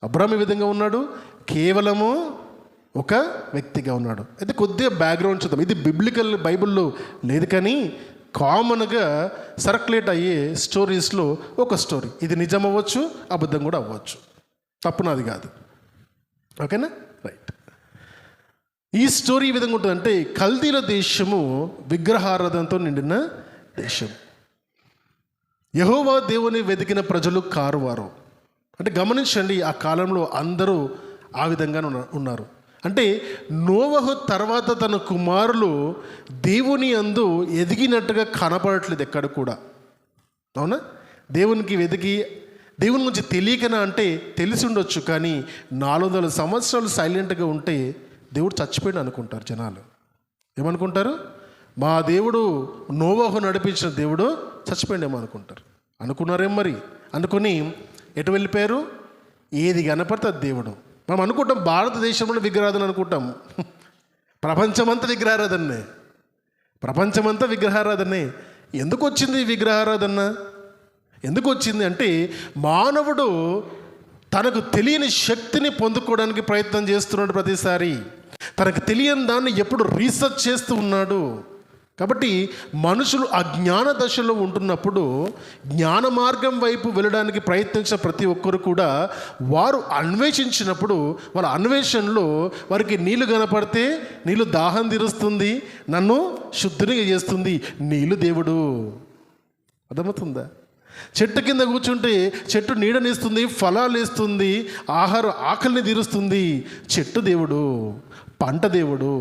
అబ్రాహాము ఏ విధంగా ఉన్నాడు? కేవలము ఒక వ్యక్తిగా ఉన్నాడు. అయితే కొద్దిగా బ్యాక్గ్రౌండ్ చూద్దాం. ఇది బిబ్లికల్ బైబిల్లో లేదు, కానీ కామన్గా సర్క్యులేట్ అయ్యే స్టోరీస్లో ఒక స్టోరీ. ఇది నిజం అవ్వచ్చు, అబద్ధం కూడా అవ్వచ్చు, తప్పు నాది కాదు. ఓకేనా? రైట్. ఈ స్టోరీ ఈ విధంగా ఉంటుంది. అంటే కల్దీల దేశము విగ్రహారాధనతో నిండిన దేశం. యెహోవా దేవుని వెతికిన ప్రజలు కారువారు. అంటే గమనించండి, ఆ కాలంలో అందరూ ఆ విధంగా ఉన్నారు. అంటే నోవహు తర్వాత తన కుమారులు దేవుని అందు ఎదిగినట్టుగా కనపడట్లేదు ఎక్కడ కూడా. అవునా? దేవునికి వెతికి దేవుని గురించి తెలియకనా అంటే తెలిసి ఉండొచ్చు, కానీ 400 సంవత్సరాలు సైలెంట్గా ఉంటే దేవుడు చచ్చిపోయాడు అనుకుంటారు జనాలు. ఏమనుకుంటారు? మా దేవుడు నోవహు నడిపించిన దేవుడు చచ్చిపోయాడేమో అనుకుంటారు. అనుకున్నారేం మరి? అనుకుని ఎటు వెళ్ళిపోయారు? ఏది కనపడితే అది దేవుడు. మనం అనుకుంటాం భారతదేశంలో విగ్రహారాధన అనుకుంటాం. ప్రపంచమంతా విగ్రహారాధనే, ప్రపంచమంతా విగ్రహారాధనే. ఎందుకు వచ్చింది ఈ విగ్రహారాధన? ఎందుకు వచ్చింది అంటే మానవుడు తనకు తెలియని శక్తిని పొందుకోవడానికి ప్రయత్నం చేస్తున్నాడు. ప్రతిసారి తనకు తెలియని దాన్ని ఎప్పుడు రీసెర్చ్ చేస్తూ ఉన్నాడు. కాబట్టి మనుషులు అజ్ఞాన దశలో ఉంటున్నప్పుడు జ్ఞాన మార్గం వైపు వెళ్ళడానికి ప్రయత్నించిన ప్రతి ఒక్కరు కూడా వారు అన్వేషించినప్పుడు వాళ్ళ అన్వేషణలో వారికి నీళ్లు కనపడితే నీళ్ళు దాహం తీరుస్తుంది, నన్ను శుద్ధిని చేస్తుంది, నీళ్ళు దేవుడు. అర్థమవుతుందా? చెట్టు కింద కూర్చుంటే చెట్టు నీడనిస్తుంది, ఫలాలు ఇస్తుంది, ఆకలిని తీరుస్తుంది, చెట్టు దేవుడు, పంట దేవుడు.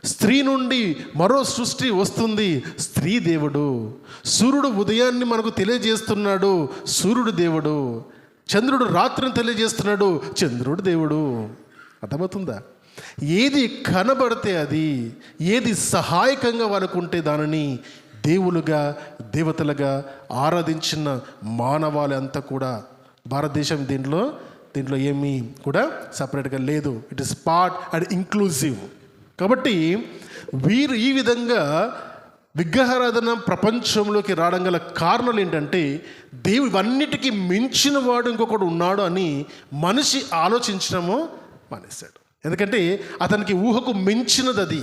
స్త్రీ నుండి మరో సృష్టి వస్తుంది, స్త్రీ దేవుడు. సూర్యుడు ఉదయాన్ని మనకు తెలియజేస్తున్నాడు, సూర్యుడు దేవుడు. చంద్రుడు రాత్రిని తెలియజేస్తున్నాడు, చంద్రుడు దేవుడు. అర్థమవుతుందా? ఏది కనబడితే అది, ఏది సహాయకంగా వాళ్ళకు ఉంటే దానిని దేవులుగా దేవతలుగా ఆరాధించిన మానవాళి అంతా కూడా. భారతదేశం దీంట్లో ఏమీ కూడా సపరేట్గా లేదు. It is part and inclusive. కాబట్టి వీరు ఈ విధంగా విగ్రహారాధన ప్రపంచంలోకి రావడం గల కారణాలు ఏంటంటే ఇవన్నిటికీ మించిన వాడు ఇంకొకడు ఉన్నాడు అని మనిషి ఆలోచించడము మానేశాడు. ఎందుకంటే అతనికి ఊహకు మించినది అది.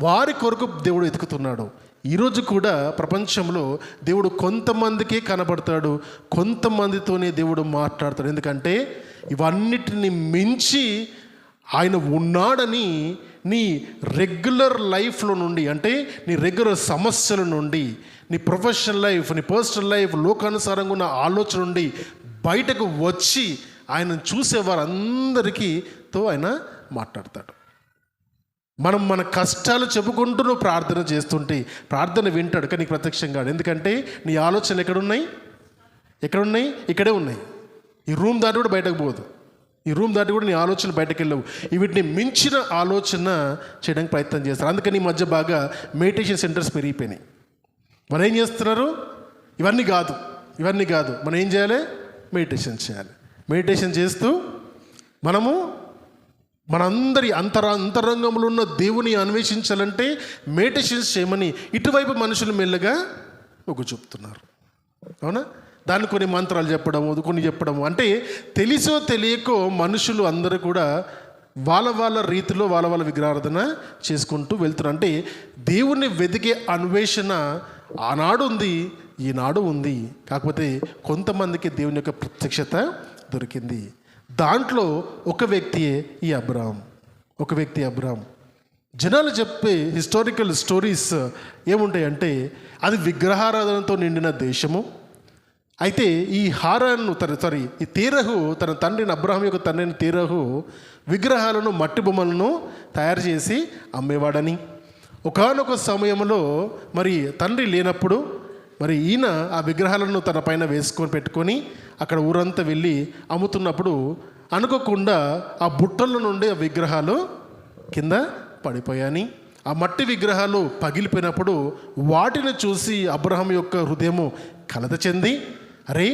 వారి కొరకు దేవుడు వెతుకుతున్నాడు. ఈరోజు కూడా ప్రపంచంలో దేవుడు కొంతమందికే కనబడతాడు, కొంతమందితోనే దేవుడు మాట్లాడతాడు. ఎందుకంటే ఇవన్నిటిని మించి ఆయన ఉన్నాడని నీ రెగ్యులర్ లైఫ్లో నుండి, అంటే నీ రెగ్యులర్ సమస్యల నుండి, నీ ప్రొఫెషనల్ లైఫ్, నీ పర్సనల్ లైఫ్, లోకానుసారంగా ఉన్న ఆలోచన నుండి బయటకు వచ్చి ఆయన చూసే వారందరికీతో ఆయన మాట్లాడతాడు. మన కష్టాలు చెప్పుకుంటూ నువ్వు ప్రార్థన చేస్తుంటే ప్రార్థన వింటాడు, కానీ నీకు ప్రత్యక్షంగా. ఎందుకంటే నీ ఆలోచనలు ఎక్కడున్నాయి? ఇక్కడే ఉన్నాయి. ఈ రూమ్ దాటి కూడా బయటకు పోదు. ఈ రూమ్ దాటి కూడా నీ ఆలోచన బయటకు వెళ్ళవు. వీటిని మించిన ఆలోచన చేయడానికి ప్రయత్నం చేస్తారు. అందుకని ఈ మధ్య బాగా మెడిటేషన్ సెంటర్స్ పెరిగిపోయినాయి. మనం ఏం చేస్తున్నారు? ఇవన్నీ కాదు. మనం ఏం చేయాలి? మెడిటేషన్ చేయాలి. మెడిటేషన్ చేస్తూ మనము మనందరి అంతరంగంలో ఉన్న దేవుని అన్వేషించాలంటే మెడిటేషన్స్ చేయమని ఇటువైపు మనుషులు మెల్లగా మొగ్గు చూపుతున్నారు. అవునా? దాన్ని కొన్ని మంత్రాలు చెప్పడము అంటే తెలిసో తెలియకో మనుషులు అందరూ కూడా వాళ్ళ రీతిలో వాళ్ళ విగ్రహారాధన చేసుకుంటూ వెళ్తున్నారు. అంటే దేవుణ్ణి వెతికే అన్వేషణ ఆనాడు ఉంది, ఈనాడు ఉంది. కాకపోతే కొంతమందికి దేవుని యొక్క ప్రత్యక్షత దొరికింది. దాంట్లో ఒక వ్యక్తి అబ్రాహాం. జనాలు చెప్పే హిస్టారికల్ స్టోరీస్ ఏముంటాయంటే అది విగ్రహారాధనతో నిండిన దేశము. అయితే ఈ హారాను ఈ తేరహు తన తండ్రిని అబ్రహాం యొక్క తండ్రిని తేరహు విగ్రహాలను మట్టి బొమ్మలను తయారు చేసి అమ్మేవాడని, ఒకానొక సమయంలో మరి తండ్రి లేనప్పుడు మరి ఈయన ఆ విగ్రహాలను తన పైన వేసుకొని పెట్టుకొని అక్కడ ఊరంతా వెళ్ళి అమ్ముతున్నప్పుడు అనుకోకుండా ఆ బుట్టల నుండి ఆ విగ్రహాలు కింద పడిపోయాని, ఆ మట్టి విగ్రహాలు పగిలిపోయినప్పుడు వాటిని చూసి అబ్రహాం యొక్క హృదయము కలత చెంది, అరే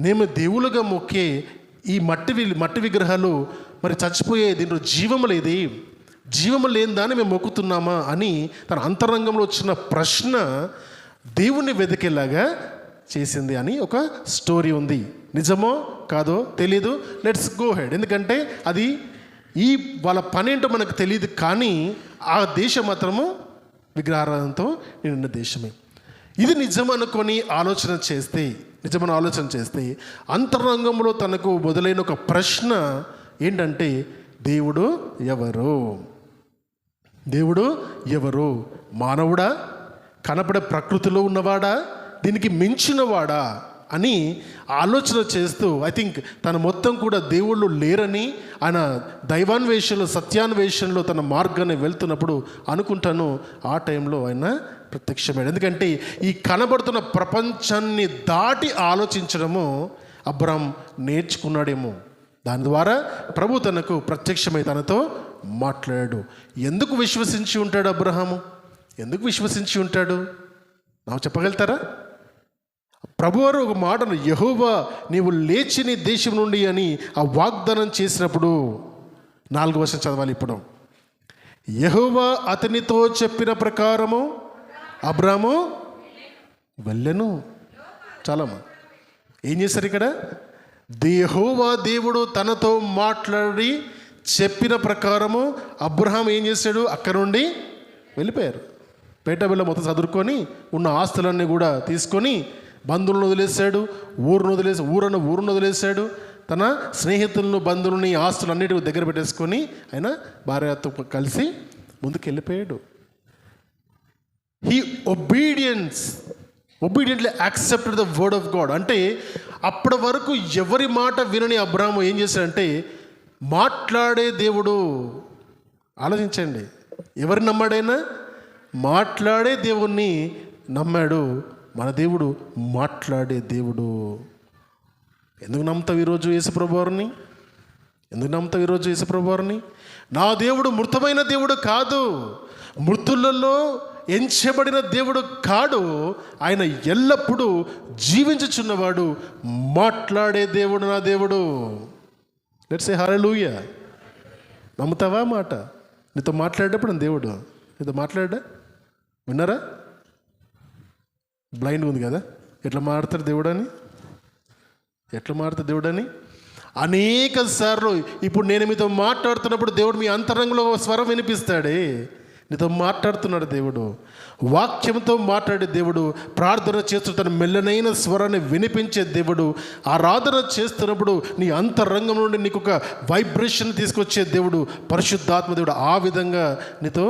మేము దేవులుగా మొక్కే ఈ మట్టి విగ్రహాలు మరి చచ్చిపోయే, దీంట్లో జీవము లేది, జీవము లేని దాన్ని మేము మొక్కుతున్నామా అని తన అంతరంగంలో వచ్చిన ప్రశ్న దేవుణ్ణి వెతికేలాగా చేసింది అని ఒక స్టోరీ ఉంది. నిజమో కాదో తెలీదు, లెట్స్ గో హెడ్. ఎందుకంటే అది ఈ వాళ్ళ పని ఏంటో మనకు తెలియదు, కానీ ఆ దేశం మాత్రము విగ్రహారాధనతో నిండిన దేశమే. ఇది నిజమనుకొని నిజమని ఆలోచన చేస్తే అంతరంగంలో తనకు మొదలైన ఒక ప్రశ్న ఏంటంటే, దేవుడు ఎవరు? మానవుడా? కనపడే ప్రకృతిలో ఉన్నవాడా? దీనికి మించినవాడా అని ఆలోచన చేస్తూ, ఐ థింక్ తన మొత్తం కూడా దేవుళ్ళు లేరని, ఆయన దైవాన్వేషణలో సత్యాన్వేషణలో తన మార్గాన్ని వెళ్తున్నప్పుడు అనుకుంటాను ఆ టైంలో ఆయన ప్రత్యక్షమయ్యాడు. ఎందుకంటే ఈ కనబడుతున్న ప్రపంచాన్ని దాటి ఆలోచించడము అబ్రహాం నేర్చుకున్నాడేమో. దాని ద్వారా ప్రభు తనకు ప్రత్యక్షమై తనతో మాట్లాడాడు. ఎందుకు విశ్వసించి ఉంటాడు అబ్రహాము? ఎందుకు విశ్వసించి ఉంటాడు? నాకు చెప్పగలుగుతారా? ప్రభువారు ఒక మాటను, యెహోవా నీవు లేచి నీ దేశం నుండి అని ఆ వాగ్దానం చేసినప్పుడు 4వ వచనం చదవాలి ఇప్పుడు. యెహోవా అతనితో చెప్పిన ప్రకారము అబ్రాము వెళ్ళెను. చాలమ్మా, ఏం చేశారు ఇక్కడ? యెహోవా దేవుడు తనతో మాట్లాడి చెప్పిన ప్రకారము అబ్రహాం ఏం చేశాడు? అక్కడ నుండి వెళ్ళిపోయారు. పేటబిల్ల మొత్తం చదువుకొని ఉన్న ఆస్తులన్నీ కూడా తీసుకొని బంధువులను వదిలేశాడు, ఊరును వదిలేశాడు. తన స్నేహితులను, బంధువులని, ఆస్తులన్నిటి దగ్గర పెట్టేసుకొని ఆయన భార్యతో కలిసి ముందుకు వెళ్ళిపోయాడు. He obediently accepted the word of God. అంటే అప్పటి వరకు ఎవరి మాట వినని అబ్రాహాము ఏం చేశాడంటే, మాట్లాడే దేవుడు. ఆలోచించండి, ఎవరు నమ్మాడైనా? మాట్లాడే దేవుణ్ణి నమ్మాడు. మన దేవుడు మాట్లాడే దేవుడు. ఎందుకు నమ్ముతావు ఈరోజు యేసుప్రభువారిని? నా దేవుడు మృతమైన దేవుడు కాదు, మృతులలో ఎంచబడిన దేవుడు కాడు. ఆయన ఎల్లప్పుడూ జీవించుచున్నవాడు, మాట్లాడే దేవుడు నా దేవుడు. లెట్స్ సే హల్లెలూయా. నమ్ముతావా మాట? నీతో మాట్లాడేటప్పుడు దేవుడు నీతో మాట్లాడా? విన్నారా? బ్లైండ్ ఉంది కదా, ఎట్లా మాట్లాడతాడు దేవుడని అనేక సార్లు. ఇప్పుడు నేను మీతో మాట్లాడుతున్నప్పుడు దేవుడు మీ అంతరంగంలో స్వరం వినిపిస్తాడే. నీతో మాట్లాడుతున్నాడు దేవుడు, వాక్యంతో మాట్లాడే దేవుడు. ప్రార్థన చేస్తూ తన మెల్లనైన స్వరాన్ని వినిపించే దేవుడు. ఆరాధన చేస్తున్నప్పుడు నీ అంతరంగం నుండి నీకు ఒక వైబ్రేషన్ తీసుకొచ్చే దేవుడు పరిశుద్ధాత్మ దేవుడు. ఆ విధంగా నీతో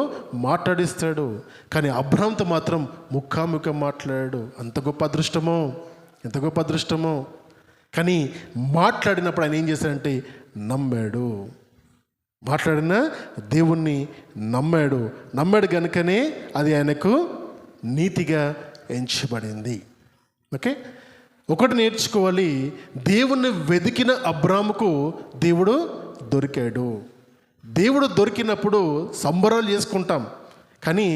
మాట్లాడిస్తాడు. కానీ అబ్రహాంతో మాత్రం ముఖాముఖం మాట్లాడాడు. ఎంత గొప్ప అదృష్టమో. కానీ మాట్లాడినప్పుడు ఆయన ఏం చేశాడంటే నమ్మాడు. మాట్లాడిన దేవుణ్ణి నమ్మాడు కనుకనే అది ఆయనకు నీతిగా ఎంచబడింది. ఓకే, ఒకటి నేర్చుకోవాలి, దేవుణ్ణి వెతికిన అబ్రాముకు దేవుడు దొరికాడు. దేవుడు దొరికినప్పుడు సంబరాలు చేసుకుంటాం, కానీ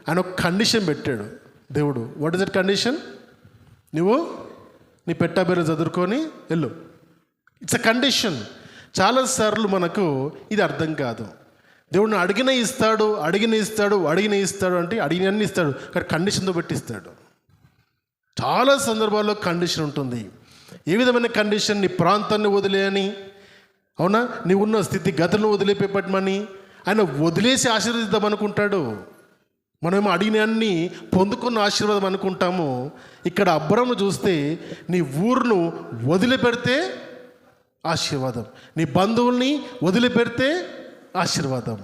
ఆయన ఒక కండిషన్ పెట్టాడు దేవుడు. What is that condition? నువ్వు నీ పెట్టబేరు చదువుకొని వెళ్ళు. It's a condition. చాలాసార్లు మనకు ఇది అర్థం కాదు. దేవుడిని అడిగిన ఇస్తాడు అంటే అడిగినన్ని ఇస్తాడు, కానీ కండిషన్తో పెట్టిస్తాడు. చాలా సందర్భాల్లో కండిషన్ ఉంటుంది. ఏ విధమైన కండిషన్? నీ ప్రాంతాన్ని వదిలేయని, అవునా, నీ ఉన్న స్థితి గతులను వదిలిపెట్టమని ఆయన వదిలేసి ఆశీర్వదిద్దాం అనుకుంటాడు. మనమేమో అడిగినన్ని పొందుకున్న ఆశీర్వాదం అనుకుంటాము. ఇక్కడ అబ్రాము చూస్తే నీ ఊరును వదిలిపెడితే ఆశీర్వాదం, నీ బంధువుల్ని వదిలిపెడితే ఆశీర్వాదం,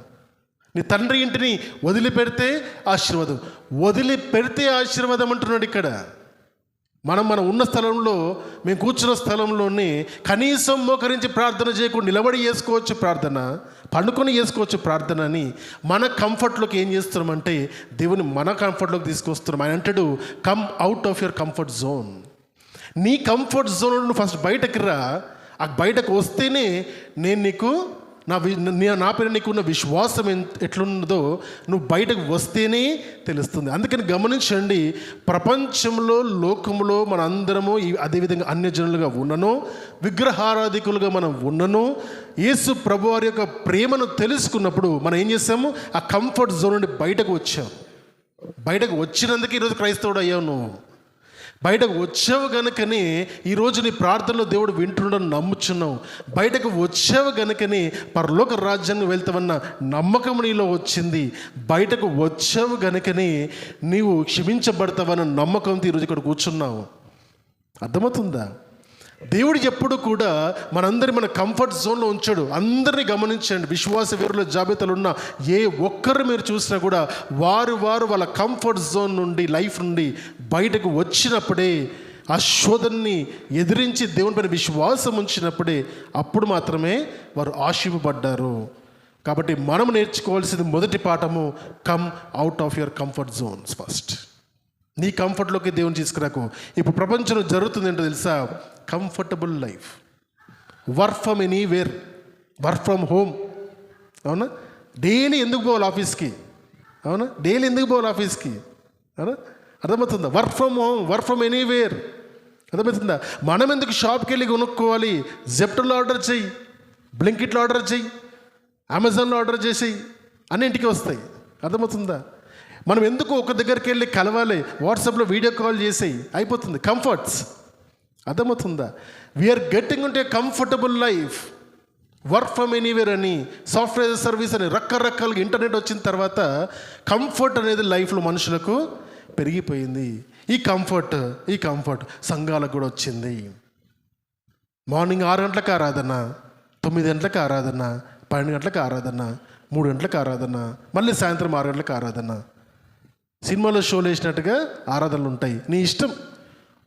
నీ తండ్రి ఇంటిని వదిలిపెడితే ఆశీర్వాదం, వదిలిపెడితే ఆశీర్వాదం అంటున్నాడు ఇక్కడ. మన ఉన్న స్థలంలో, మేము కూర్చున్న స్థలంలోనే కనీసం మోకరించి ప్రార్థన చేయకుండా నిలబడి చేసుకోవచ్చు ప్రార్థన, పండుకొని చేసుకోవచ్చు ప్రార్థన అని మన కంఫర్ట్లోకి ఏం చేస్తున్నామంటే దేవుని మన కంఫర్ట్లోకి తీసుకొస్తున్నాం. ఆయన అంటాడు, come out of your comfort zone. నీ కంఫర్ట్ జోన్ నువ్వు ఫస్ట్ బయటకు రా. ఆ బయటకు వస్తేనే నేను నీకు నా పేరు నీకున్న విశ్వాసం ఎట్లున్నదో నువ్వు బయటకు వస్తేనే తెలుస్తుంది. అందుకని గమనించండి, ప్రపంచంలో, లోకంలో మన అందరము అదేవిధంగా అన్యజనులుగా ఉన్నను, విగ్రహారాధికులుగా మనం ఉన్నను, యేసు ప్రభువారి యొక్క ప్రేమను తెలుసుకున్నప్పుడు మనం ఏం చేస్తాము, ఆ కంఫర్ట్ జోన్ నుండి బయటకు వచ్చాం. బయటకు వచ్చినందుకు ఈరోజు క్రైస్తవుడు అయ్యావు. నువ్వు బయటకు వచ్చావు గనుకనే ఈరోజు నీ ప్రార్థనలో దేవుడు వింటుండని నమ్ముచున్నావు. బయటకు వచ్చావు గనుకనే పరలోక రాజ్యాన్ని వెళ్తావన్న నమ్మకం నీలో వచ్చింది. బయటకు వచ్చావు గనుకనే నీవు క్షమించబడతావన్న నమ్మకంతో ఈరోజు ఇక్కడ కూర్చున్నావు. అర్థమవుతుందా? దేవుడు ఎప్పుడు కూడా మనందరి మన కంఫర్ట్ జోన్లో ఉంచాడు. అందరినీ గమనించండి, విశ్వాస వీరుల జాబితాలో ఉన్న ఏ ఒక్కరు మీరు చూసినా కూడా వారు వాళ్ళ కంఫర్ట్ జోన్ నుండి, లైఫ్ నుండి బయటకు వచ్చినప్పుడే, ఆ శోధనని ఎదిరించి దేవుని పైన విశ్వాసం ఉంచినప్పుడే అప్పుడు మాత్రమే వారు ఆశీర్వబడ్డారు. కాబట్టి మనం నేర్చుకోవాల్సింది మొదటి పాఠము, come out of your comfort zones first. నీ కంఫర్ట్లోకి దేవుని తీసుకురాకు. ఇప్పుడు ప్రపంచంలో జరుగుతుంది ఏంటో తెలుసా? Comfortable life, work from anywhere, work from home. అవునా? డైలీ ఎందుకు పోవాలి ఆఫీస్కి? అవునా? డైలీ ఎందుకు పోవాలి ఆఫీస్కి? అవునా? అర్థమవుతుందా? Work from home, work from anywhere. అర్థమవుతుందా? మనం ఎందుకు షాప్కి వెళ్ళి కొనుక్కోవాలి? జెప్టోలో ఆర్డర్ చెయ్యి, బ్లింకిట్లో ఆర్డర్ చెయ్యి, అమెజాన్లో ఆర్డర్ చేసేయి, అన్నింటికి వస్తాయి. అర్థమవుతుందా? మనం ఎందుకు ఒక దగ్గరికి వెళ్ళి కలవాలి? వాట్సాప్లో వీడియో కాల్ చేసేయి, అయిపోతుంది. కంఫర్ట్స్. అర్థమవుతుందా? వీఆర్ గెట్టింగ్ ఉంటే comfortable life, work from anywhere అని, సాఫ్ట్వేర్ సర్వీస్ అని రకరకాలుగా ఇంటర్నెట్ వచ్చిన తర్వాత కంఫర్ట్ అనేది లైఫ్లో మనుషులకు పెరిగిపోయింది. ఈ కంఫర్ట్ సంఘాలకు కూడా వచ్చింది. మార్నింగ్ 6 గంటలకు ఆరాధన, 9 గంటలకు ఆరాధన, 12 గంటలకు ఆరాధన, 3 గంటలకు ఆరాధన, మళ్ళీ సాయంత్రం 6 గంటలకు ఆరాధన. సినిమాలో షోలు వేసినట్టుగా ఆరాధనలు ఉంటాయి. నీ ఇష్టం.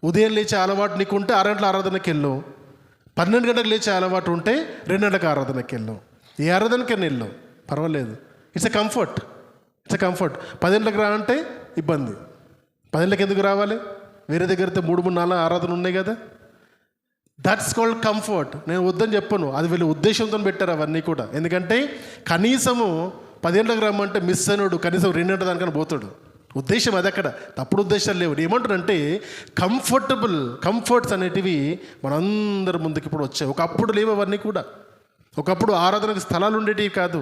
ఉదయం లేచే అలవాటు నీకు ఉంటే 6 గంటల ఆరాధనకి వెళ్ళు, 12 గంటలకు లేచే అలవాటు ఉంటే 2 గంటలకు ఆరాధనకి వెళ్ళు, ఏ ఆరాధనకైనా వెళ్ళు, పర్వాలేదు. It's a comfort. 10 గంటలకు రా అంటే ఇబ్బంది. 10 గంటలకు ఎందుకు రావాలి? వేరే దగ్గర 3-4 ఆరాధన ఉన్నాయి కదా. That's called comfort. నేను వద్దని చెప్పను, అది వీళ్ళు ఉద్దేశంతో పెట్టారు అవన్నీ కూడా. ఎందుకంటే కనీసము 10 గంటలకు రమ్మంటే మిస్ అయినోడు కనీసం 2 గంటల దానికన్నా పోతాడు. ఉద్దేశం అది. అక్కడ తప్పుడు ఉద్దేశాలు లేవు. ఏమంటారంటే కంఫర్ట్స్ అనేటివి మనందరి ముందుకు ఇప్పుడు వచ్చాయి. ఒకప్పుడు లేవు అవన్నీ కూడా. ఒకప్పుడు ఆరాధనకు స్థలాలు ఉండేటివి కాదు.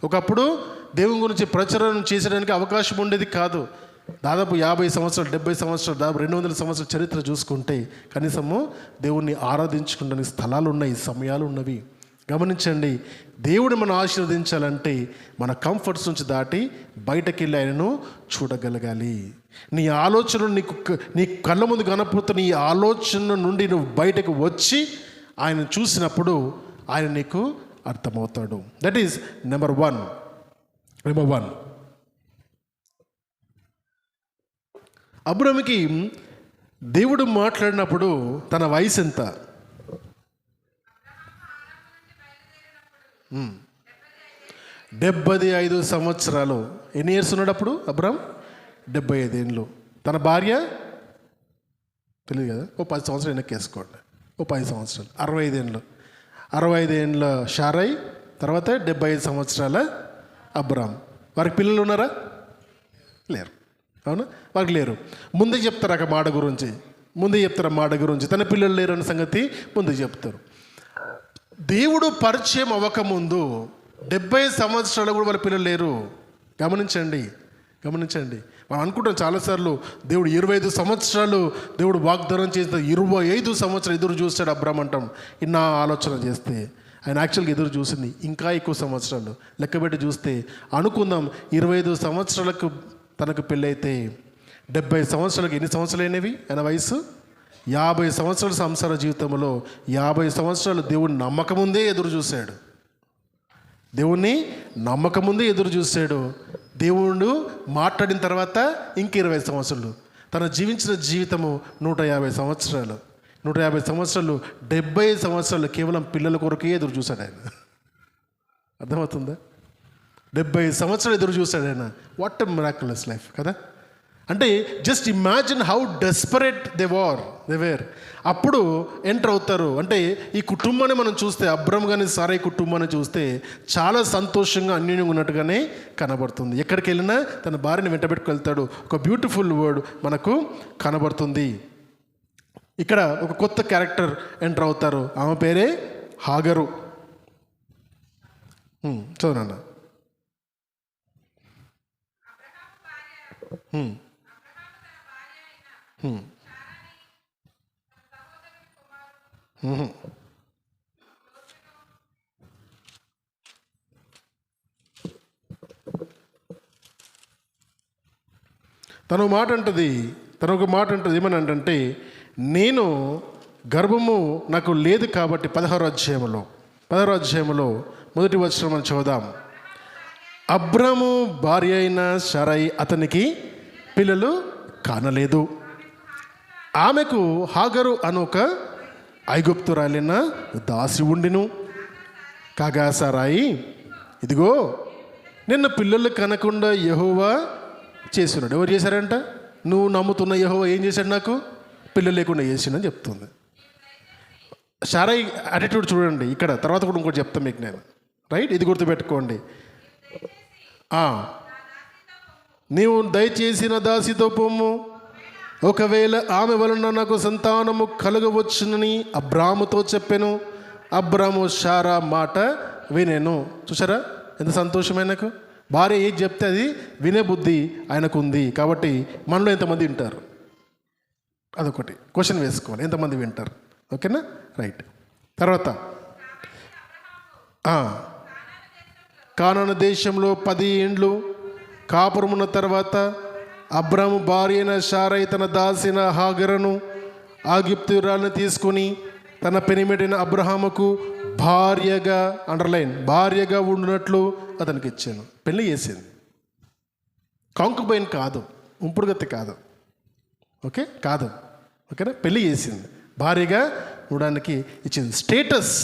ఒకప్పుడు దేవుని గురించి ప్రచారం చేసడానికి అవకాశం ఉండేది కాదు. దాదాపు 50 సంవత్సరాలు, 70 సంవత్సరాలు, దాదాపు 200 సంవత్సరాల చరిత్ర చూసుకుంటే కనీసము దేవుణ్ణి ఆరాధించుకుంటానికి స్థలాలు ఉన్నాయి, సమయాలు ఉన్నవి. గమనించండి, దేవుడు మనం ఆశీర్వదించాలంటే మన కంఫర్ట్స్ నుంచి దాటి బయటకు వెళ్ళి ఆయనను చూడగలగాలి. నీ ఆలోచన నీ కళ్ళ ముందు కనపడుతున్న ఈ ఆలోచన నుండి నువ్వు బయటకు వచ్చి ఆయన చూసినప్పుడు ఆయన నీకు అర్థమవుతాడు. That is number one. అబ్రాహాముకి దేవుడు మాట్లాడినప్పుడు తన వయసు ఎంత? 75 సంవత్సరాలు. ఎన్ని ఇయర్స్ ఉన్నాడు అప్పుడు అబ్రాహాం? 75 ఏళ్ళు. తన భార్య తెలియదు కదా, 10 సంవత్సరాలు వెనక్కి వేసుకోండి, 10 సంవత్సరాలు, 65 ఏళ్ళు. 65 ఏళ్ళ షారై, తర్వాత 75 సంవత్సరాల అబ్రాహాం. వారికి పిల్లలు ఉన్నారా? లేరు. అవునా? వారికి లేరు. ముందే చెప్తారు ఆ మాట గురించి, తన పిల్లలు లేరు అనే సంగతి ముందే చెప్తారు. దేవుడు పరిచయం అవ్వకముందు 70 సంవత్సరాలు కూడా వాళ్ళ పిల్లలు లేరు. గమనించండి. మనం అనుకుంటాం చాలాసార్లు దేవుడు 25 సంవత్సరాలు దేవుడు వాగ్దానం చేసిన 25 సంవత్సరాలు ఎదురు చూస్తాడు అబ్రాహాం అంటాం. ఇన్న ఆలోచన చేస్తే ఆయన యాక్చువల్గా ఎదురు చూసింది ఇంకా ఎక్కువ సంవత్సరాలు. లెక్కబెట్టి చూస్తే అనుకుందాం 25 సంవత్సరాలకు తనకు పెళ్ళైతే 70 సంవత్సరాలకు ఎన్ని సంవత్సరాలు అయినవి ఆయన వయసు? 50 సంవత్సరాల సంసార జీవితంలో 50 సంవత్సరాలు దేవుడు నమ్మకం ముందే ఎదురు చూశాడు. దేవుణ్ణి నమ్మకముందే ఎదురు చూశాడు. దేవుడు మాట్లాడిన తర్వాత ఇంక 20 సంవత్సరాలు. తను జీవించిన జీవితము 150 సంవత్సరాలు. 150 సంవత్సరాలు, 70 సంవత్సరాలు కేవలం పిల్లల కొరకే ఎదురు చూశాడు ఆయన. అర్థమవుతుందా? 70 సంవత్సరాలు ఎదురు చూశాడు ఆయన. వాట్ ఎ మిరాక్యులస్ లైఫ్ కదా. అంటే just imagine how desperate they were. అప్పుడు ఎంటర్ అవుతారు. అంటే ఈ కుటుంబాన్ని మనం చూస్తే, అబ్రహం కానీ సారై కుటుంబాన్ని చూస్తే చాలా సంతోషంగా అన్యోన్యంగా ఉన్నట్టుగానే కనబడుతుంది. ఎక్కడికి వెళ్ళినా తన భార్యని వెంటబెట్టుకెళ్తాడు. ఒక బ్యూటిఫుల్ వర్డ్ మనకు కనబడుతుంది. ఇక్కడ ఒక కొత్త క్యారెక్టర్ ఎంటర్ అవుతారు. ఆమె పేరే హాగరు. చదువునా. తను ఒక మాట అంటది ఏమని అంటే, నేను గర్భము నాకు లేదు కాబట్టి 16వ అధ్యాయంలో మొదటి వచనం మనం చదువుదాం. అబ్రాము భార్య అయిన శారయి అతనికి పిల్లలు కానలేదు. ఆమెకు హాగరు అనొక ఐగుప్తురాలైన దాసి ఉండిను. కాగా సారాయి, ఇదిగో నిన్ను పిల్లలు కనకుండా యెహోవా చేస్తున్నాడు. ఎవరు చేశారంట? నువ్వు నమ్ముతున్న యెహోవా ఏం చేశాడు? నాకు పిల్లలు లేకుండా చేసిండని చెప్తుంది. శారయి యాటిట్యూడ్ చూడండి. ఇక్కడ తర్వాత కూడా ఇంకోటి చెప్తాను మీకు నేను. రైట్, ఇది గుర్తుపెట్టుకోండి. నీవు దయచేసి నా దాసితో పొమ్ము, ఒకవేళ ఆమె వలన నాకు సంతానము కలగవచ్చునని అబ్రాముతో చెప్పాను. అబ్రాము శారా మాట వినెను. చూసారా ఎంత సంతోషమైనకు. భార్య ఏది చెప్తే అది వినే బుద్ధి ఆయనకు ఉంది. కాబట్టి మనలో ఎంతమంది వింటారు? అదొకటి క్వశ్చన్ వేసుకోవాలి, ఎంతమంది వింటారు? ఓకేనా, రైట్. తర్వాత కానాను దేశంలో 10 ఏండ్లు కాపురమున్న తర్వాత అబ్రాము భార్య అయిన శారయి తన దాసిన హాగరును ఐగుప్తీయురాలను తీసుకొని తన పెనిమిటైన అబ్రహాముకు భార్యగా, అండర్లైన్, భార్యగా ఉండినట్లు అతనికి ఇచ్చాను. పెళ్లి చేసింది. కాంకుబైన్ కాదు, ఉంపుడుగత్తి కాదు. ఓకే, కాదు. ఓకేనా, పెళ్లి చేసింది, భార్యగా ఉండడానికి ఇచ్చింది. స్టేటస్,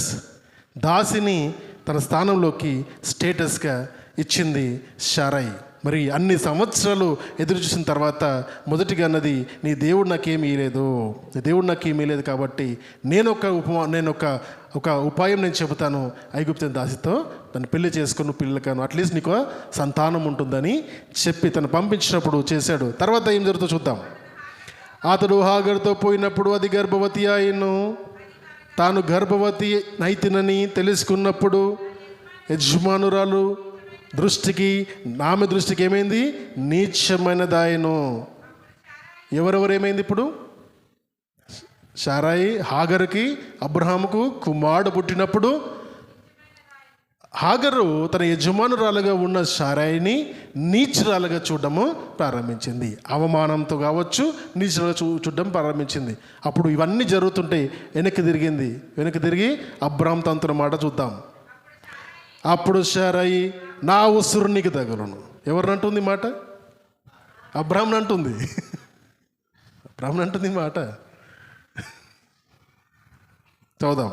దాసిని తన స్థానంలోకి స్టేటస్గా ఇచ్చింది శారయి. మరి అన్ని సంవత్సరాలు ఎదురు చూసిన తర్వాత మొదటిగా అన్నది, నీ దేవుడు నాకేమీ ఇవ్వలేదు కాబట్టి నేను ఒక ఉపాయం నేను చెబుతాను. ఐగుప్తు దాసితో తను పెళ్లి చేసుకుని పిల్లలకను అట్లీస్ట్ నీకు సంతానం ఉంటుందని చెప్పి తను పంపించినప్పుడు చేశాడు. తర్వాత ఏం జరుగుతుందో చూద్దాం. అతడు హాగరుతో పోయినప్పుడు అది గర్భవతి అయిను. తాను గర్భవతి నైతినని తెలుసుకున్నప్పుడు యజమానురాలు ఆమె దృష్టికి ఏమైంది? నీచమైనదాయను. ఎవరెవరు ఏమైంది? ఇప్పుడు శారయి హాగరుకి అబ్రహాముకు కుమారుడు పుట్టినప్పుడు హాగరు తన యజమానురాలుగా ఉన్న శారయిని నీచురాలుగా చూడడము ప్రారంభించింది. అవమానంతో కావచ్చు, నీచురాలుగా చూడడం ప్రారంభించింది. అప్పుడు ఇవన్నీ జరుగుతుంటే వెనక్కి తిరిగి అబ్రహాం తంతున్న మాట చూద్దాం. అప్పుడు శారయి, నా ఉసురు నీకు తగులును. ఎవరినంటుంది మాట? అబ్రహాంని అంటుంది. మాట. చదుదాం.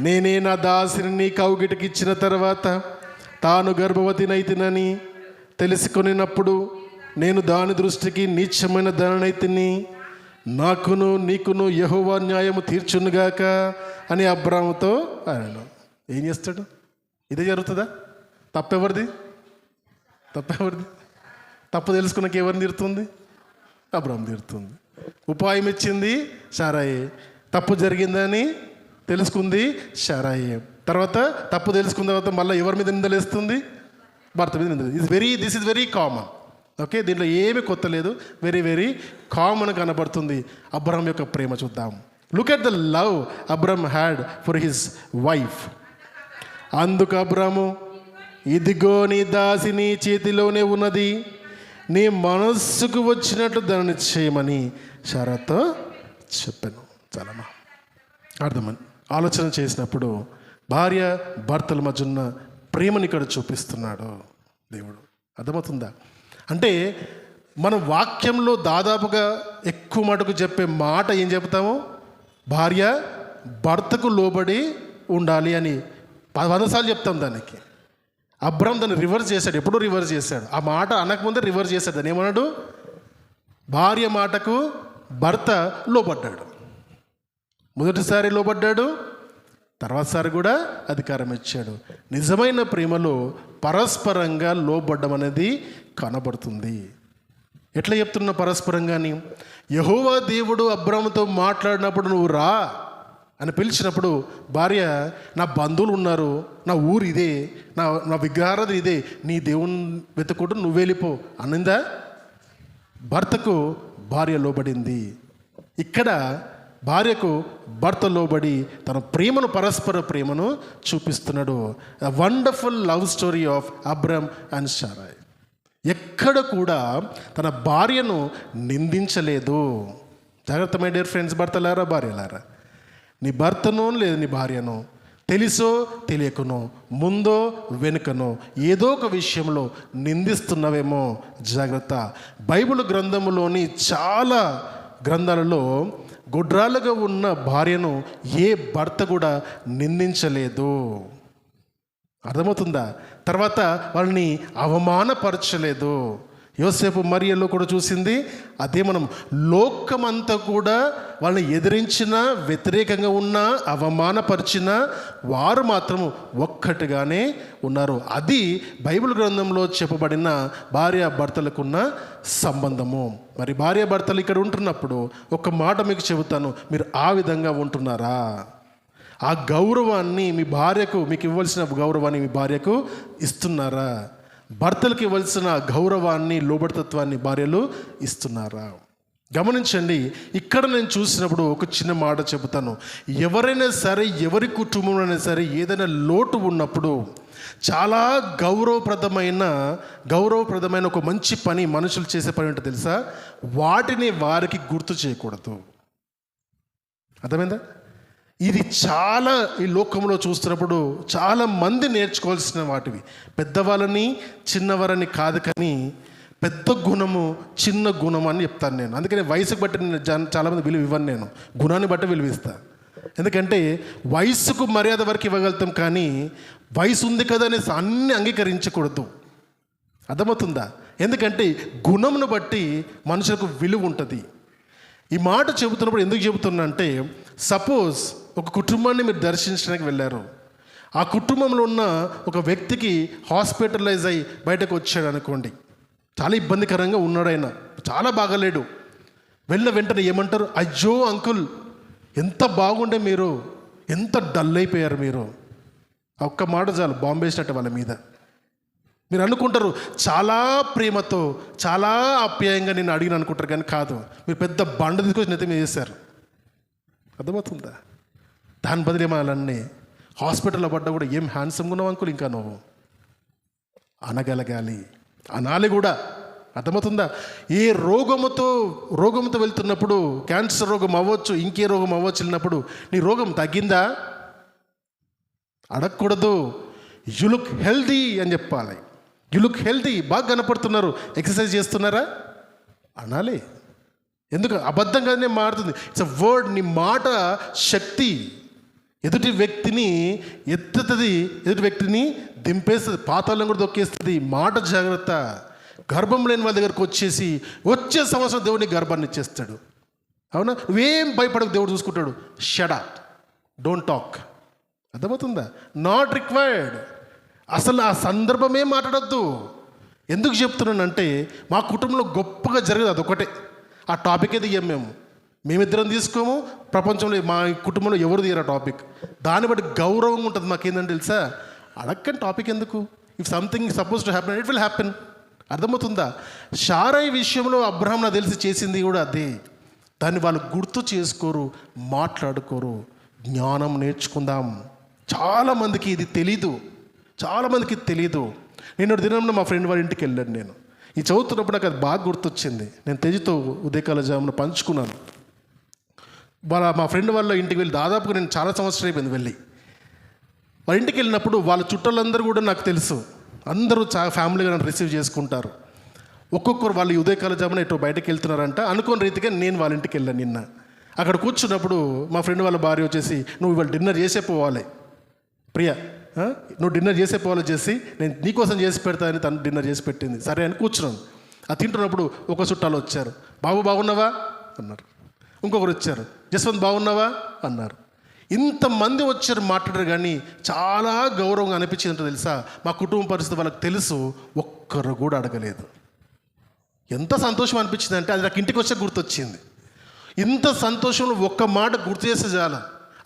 నేనే నా దాసిని నీ కౌగిటికి ఇచ్చిన తర్వాత తాను గర్భవతినైతినని తెలుసుకొనినప్పుడు నేను దాని దృష్టికి నీచమైన దానినైతిని. నాకును నీకును యెహోవా న్యాయము తీర్చునుగాక అని అబ్రాముతో అన్నాడు. ఏం చేస్తాడు? ఇదే జరుగుతుందా? తప్పెవరిది? తప్పు తెలుసుకున్నాక ఎవరిని తీరుతుంది? అబ్రాము తీరుతుంది. ఉపాయం ఇచ్చింది శారయి. తప్పు జరిగిందని తెలుసుకుంది శారయి. తర్వాత తప్పు తెలుసుకున్న తర్వాత మళ్ళీ ఎవరి మీద నిందలేస్తుంది? భర్త మీద నిందలు. This is very common. Okay, దీంట్లో ఏమీ కొత్త లేదు. వెరీ వెరీ కామన్ కనబడుతుంది. అబ్రామ్ యొక్క ప్రేమ చూద్దాం. Look at the love Abram had for his wife. అందుకు అబ్రాము, ఇదిగో నీ దాసి నీ చేతిలోనే ఉన్నది, నీ మనస్సుకు వచ్చినట్లు దానిని చేయమని శారాతో చెప్పాను. చాలా అర్థమని ఆలోచన చేసినప్పుడు భార్య భర్తల మధ్య ఉన్న ప్రేమని ఇక్కడ చూపిస్తున్నాడు దేవుడు. అర్థమవుతుందా? అంటే మన వాక్యంలో దాదాపుగా ఎక్కువ మటుకు చెప్పే మాట ఏం చెప్తాము? భార్య భర్తకు లోబడి ఉండాలి అని 100 సార్లు చెప్తాం దానికి. అబ్రహాం దాన్ని రివర్స్ చేశాడు. ఎప్పుడూ రివర్స్ చేశాడు. ఆ మాట అనకముందే రివర్స్ చేశాడు. దాన్ని ఏమన్నాడు? భార్య మాటకు భర్త లోబడ్డాడు. మొదటిసారి లోబడ్డాడు, తర్వాతసారి కూడా అధికారం ఇచ్చాడు. నిజమైన ప్రేమలో పరస్పరంగా లోబడ్డం అనేది కనబడుతుంది. ఎట్లా చెప్తున్నా పరస్పరంగాని? యెహోవా దేవుడు అబ్రాహాముతో మాట్లాడినప్పుడు నువ్వు రా అని పిలిచినప్పుడు భార్య, నా బంధువులు ఉన్నారు, నా ఊరు ఇదే, నా విగ్రహారాధన ఇదే, నీ దేవుని వెతుకుంటూ నువ్వు వెళ్ళిపో అనిందా? భర్తకు భార్య లోబడింది. ఇక్కడ భార్యకు భర్త లోబడి తన ప్రేమను, పరస్పర ప్రేమను చూపిస్తున్నాడు. Wonderful love story of Abram and Sarai. ఎక్కడ కూడా తన భార్యను నిందించలేదు. జాగ్రత్త మై డియర్ ఫ్రెండ్స్, భర్తలారా భార్యలారా. నీ భర్తనో లేదు నీ భార్యనో తెలుసో తెలియకనో, ముందో వెనుకనో ఏదో ఒక విషయంలో నిందిస్తున్నావేమో జాగ్రత్త. బైబిల్ గ్రంథములోని చాలా గ్రంథాలలో గొడ్రాలుగా ఉన్న భార్యను ఏ భర్త కూడా నిందించలేదు. అర్థమవుతుందా? తర్వాత వాళ్ళని అవమానపరచలేదు. యోసేపు మరియలో కూడా చూసింది అదే. మనం లోకమంతా కూడా వాళ్ళని ఎదిరించిన, వ్యతిరేకంగా ఉన్న, అవమానపరిచిన వారు మాత్రము ఒక్కటిగానే ఉన్నారు. అది బైబిల్ గ్రంథంలో చెప్పబడిన భార్య భర్తలకున్న సంబంధము. మరి భార్య భర్తలు ఇక్కడ ఉంటున్నప్పుడు ఒక మాట మీకు చెబుతాను, మీరు ఆ విధంగా ఉంటున్నారా? ఆ గౌరవాన్ని మీ భార్యకు, మీకు ఇవ్వాల్సిన గౌరవాన్ని మీ భార్యకు ఇస్తున్నారా? భర్తలకు ఇవ్వాల్సిన గౌరవాన్ని, లోబడితత్వాన్ని భార్యలు ఇస్తున్నారా? గమనించండి, ఇక్కడ నేను చూసినప్పుడు ఒక చిన్న మాట చెబుతాను. ఎవరైనా సరే, ఎవరి కుటుంబంలోనైనా సరే ఏదైనా లోటు ఉన్నప్పుడు చాలా గౌరవప్రదమైన ఒక మంచి పని మనుషులు చేసే పని ఏంటో తెలుసా? వాటిని వారికి గుర్తు చేయకూడదు. అర్థమైందా? ఇది చాలా ఈ లోకంలో చూస్తున్నప్పుడు చాలా మంది నేర్చుకోవాల్సిన వాటివి. పెద్దవాళ్ళని చిన్నవారని కాదు, కానీ పెద్ద గుణము చిన్న గుణము అని చెప్తాను నేను. అందుకని వయసుకు బట్టి నేను చాలామంది విలువ ఇవ్వను, నేను గుణాన్ని బట్టి విలువిస్తాను. ఎందుకంటే వయసుకు మర్యాద వరకు ఇవ్వగలుగుతాం, కానీ వయసు ఉంది కదా అనేసి అన్నీ అంగీకరించకూడదు. అర్థమవుతుందా? ఎందుకంటే గుణమును బట్టి మనుషులకు విలువ ఉంటుంది. ఈ మాట చెబుతున్నప్పుడు ఎందుకు చెబుతున్నా అంటే, సపోజ్ ఒక కుటుంబాన్ని మీరు దర్శించడానికి వెళ్ళారు. ఆ కుటుంబంలో ఉన్న ఒక వ్యక్తికి హాస్పిటలైజ్ అయ్యి బయటకు వచ్చాడు అనుకోండి. చాలా ఇబ్బందికరంగా ఉన్నాడు, ఆయన చాలా బాగలేడు. వెళ్ళిన వెంటనే ఏమంటారు? అయ్యో అంకుల్, ఎంత బాగుండే మీరు, ఎంత డల్ అయిపోయారు మీరు. ఒక్క మాట చాలు బాంబు వేసినట్టు వాళ్ళ మీద. మీరు అనుకుంటారు చాలా ప్రేమతో, చాలా ఆప్యాయంగా నేను అడిగిన అనుకుంటారు, కానీ కాదు. మీరు పెద్ద బండ తీసుకొచ్చి నెత్తి మీద చేశారు. అర్థమవుతుందా? దాని బదులు ఏమనాలన్నీ హాస్పిటల్లో పడ్డా కూడా ఏం హ్యాండ్సమ్గా ఉన్నావు అంకుల్, ఇంకా నువ్వు అనగలగాలి, అనాలి కూడా. అర్థమవుతుందా? ఏ రోగంతో వెళ్తున్నప్పుడు, క్యాన్సర్ రోగం అవ్వచ్చు, ఇంకే రోగం అవ్వచ్చు, వెళ్ళినప్పుడు నీ రోగం తగ్గిందా అడగకూడదు. యు లుక్ హెల్దీ అని చెప్పాలి. యు లుక్ హెల్దీ, బాగా కనపడుతున్నారు, ఎక్సర్సైజ్ చేస్తున్నారా అనాలి. ఎందుకు? అబద్ధంగానే మారుతుంది. It's a word. నీ మాట శక్తి. ఎదుటి వ్యక్తిని ఎత్తుతుంది, ఎదుటి వ్యక్తిని దింపేస్తుంది, పాతాళం కూడా దొక్కేస్తుంది. మాట జాగ్రత్త. గర్భం లేని వాళ్ళ దగ్గరకు వచ్చే సంవత్సరం దేవుడిని గర్భాన్ని ఇచ్చేస్తాడు. అవునా? నువ్వేం భయపడకు, దేవుడు చూసుకుంటాడు. Shut up, don't talk. అర్థమవుతుందా? Not required. అసలు ఆ సందర్భమే మాట్లాడద్దు. ఎందుకు చెప్తున్నానంటే, మా కుటుంబంలో గొప్పగా జరిగేది అదొకటే. ఆ టాపిక్ ఏది ఇయ్యం మేమిద్దరం తీసుకోము, ప్రపంచంలో మా కుటుంబంలో ఎవరు తీయరు ఆ టాపిక్. దాన్ని బట్టి గౌరవం ఉంటుంది మాకేందంటే తెలుసా, అడక్కని టాపిక్ ఎందుకు? If something suppose to happen, it will happen. అర్థమవుతుందా? శారయి విషయంలో అబ్రహాం నాకు తెలిసి చేసింది కూడా అదే. దాన్ని వాళ్ళు గుర్తు చేసుకోరు, మాట్లాడుకోరు. జ్ఞానం నేర్చుకుందాం. చాలామందికి ఇది తెలీదు, చాలామందికి తెలియదు. నేను దినంలో మా ఫ్రెండ్ వాళ్ళ ఇంటికి వెళ్ళాను. నేను ఈ చదువుతున్నప్పుడు నాకు అది బాగా గుర్తొచ్చింది. నేను తెజితో ఉదయకాల జామున పంచుకున్నాను. మా ఫ్రెండ్ వాళ్ళ ఇంటికి వెళ్ళి దాదాపుగా నేను చాలా సంవత్సరాలు అయిపోయింది వెళ్ళి. వాళ్ళ ఇంటికి వెళ్ళినప్పుడు వాళ్ళ చుట్టాలందరూ కూడా నాకు తెలుసు, అందరూ చాలా ఫ్యామిలీగా నన్ను రిసీవ్ చేసుకుంటారు. ఒక్కొక్కరు వాళ్ళు ఉదయకాల జామున ఎటో బయటకు వెళ్తున్నారంట. అనుకోని రీతిగా నేను వాళ్ళ ఇంటికి వెళ్ళాను. నిన్న అక్కడ కూర్చున్నప్పుడు మా ఫ్రెండ్ వాళ్ళ భార్య వచ్చేసి, నువ్వు ఇవాళ డిన్నర్ చేసే పోవాలి ప్రియా, నువ్వు డిన్నర్ చేసే పోవాలి చేసి, నేను నీకోసం చేసి పెడతానని తను డిన్నర్ చేసి పెట్టింది. సరే అని కూర్చున్నాను. అది తింటున్నప్పుడు ఒక చుట్టాలు వచ్చారు. బాబు బాగున్నావా అన్నారు. ఇంకొకరు వచ్చారు, జస్వంత్ బాగున్నావా అన్నారు. ఇంతమంది వచ్చారు, మాట్లాడారు, కానీ చాలా గౌరవంగా అనిపించిందంటే తెలుసా, మా కుటుంబ పరిస్థితి వాళ్ళకి తెలుసు, ఒక్కరు కూడా అడగలేదు. ఎంత సంతోషం అనిపించింది అంటే అది నాకు ఇంటికి వచ్చే గుర్తొచ్చింది. ఇంత సంతోషంలో ఒక్క మాట గుర్తు చేస్తే చాలా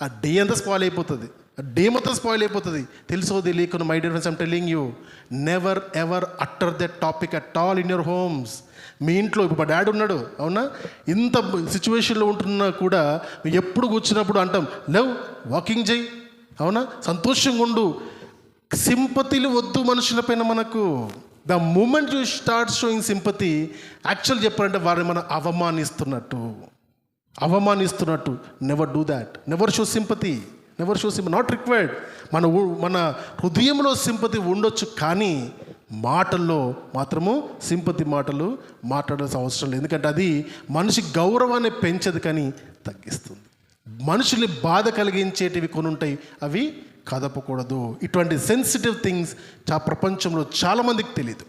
ఆ డే అంతా స్పాయిల్ అయిపోతుంది, ఆ డే మొత్తం స్పాయిల్ అయిపోతుంది. తెలుసో తెలియకుండా my dear friends, I'm telling you, never ever utter that topic at all in your homes. మీ ఇంట్లో ఇప్పుడు మా డాడీ ఉన్నాడు, అవునా, ఇంత సిచ్యువేషన్లో ఉంటున్నా కూడా మీరు ఎప్పుడు కూర్చున్నప్పుడు అంటాం, లేవ్ వాకింగ్ చేయి, అవునా, సంతోషంగా ఉండు. సింపతిలు వద్దు మనుషులపైన మనకు. The moment you start showing sympathy, actual చెప్పాలంటే వారిని మనం అవమానిస్తున్నట్టు. Never do that, never show sympathy, not required. మన హృదయంలో సింపతి ఉండొచ్చు, కానీ మాటల్లో మాత్రము సింపతి మాటలు మాట్లాడాల్సిన అవసరం లేదు. ఎందుకంటే అది మనిషి గౌరవాన్ని పెంచదు, కానీ తగ్గిస్తుంది. మనుషుల్ని బాధ కలిగించేటివి కొన్ని ఉంటాయి, అవి కదపకూడదు. ఇటువంటి సెన్సిటివ్ థింగ్స్ ప్రపంచంలో చాలామందికి తెలియదు.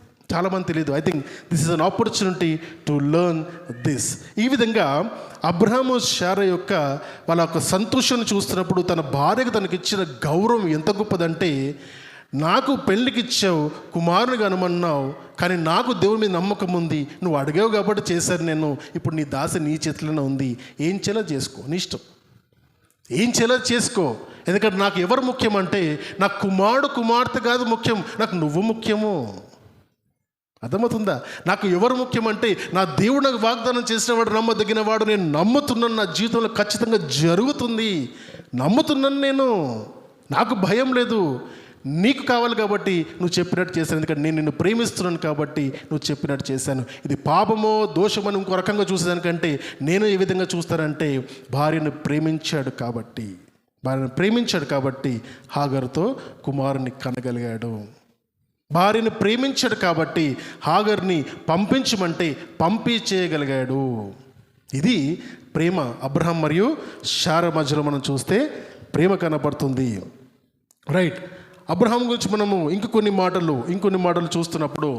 I think this is an opportunity to learn this. ఈ విధంగా అబ్రహాము శారా యొక్క వాళ్ళ యొక్క సంతోషాన్ని చూస్తున్నప్పుడు తన భార్యకు తనకి ఇచ్చిన గౌరవం ఎంత గొప్పదంటే, నాకు పెళ్ళికి ఇచ్చావు, కుమారుని కనమన్నావు, కానీ నాకు దేవుని మీద నమ్మకం ఉంది, నువ్వు అడిగావు కాబట్టి చేశాను నేను, ఇప్పుడు నీ దాసి నీ చేతిలోనే ఉంది, ఏం చేయాలో చేసుకో, నీ ఇష్టం, ఏం చేయాలో చేసుకో. ఎందుకంటే నాకు ఎవరు ముఖ్యం అంటే, నాకు కుమార్తె కాదు ముఖ్యం, నాకు నువ్వు ముఖ్యము. అర్థమవుతుందా? నాకు ఎవరు ముఖ్యమంటే, నా దేవుడు నాకు వాగ్దానం చేసినవాడు నమ్మదగిన వాడు, నేను నమ్ముతున్నాను, నా జీవితంలో ఖచ్చితంగా జరుగుతుంది, నమ్ముతున్నాను నేను, నాకు భయం లేదు. నీకు కావాలి కాబట్టి నువ్వు చెప్పినట్టు చేశాను, ఎందుకంటే నేను నిన్ను ప్రేమిస్తున్నాను కాబట్టి నువ్వు చెప్పినట్టు చేశాను. ఇది పాపమో దోషమని ఇంకో రకంగా చూసేదానికంటే నేను ఏ విధంగా చూస్తానంటే, భార్యను ప్రేమించాడు కాబట్టి హాగరుతో కుమారుని కనగలిగాడు. భార్యను ప్రేమించాడు కాబట్టి హాగర్ని పంపించమంటే చేయగలిగాడు. ఇది ప్రేమ. అబ్రహాం మరియు శారా మధ్యలో మనం చూస్తే ప్రేమ కనపడుతుంది. రైట్. అబ్రహాం గురించి మనము ఇంకొన్ని మాటలు చూస్తున్నప్పుడు,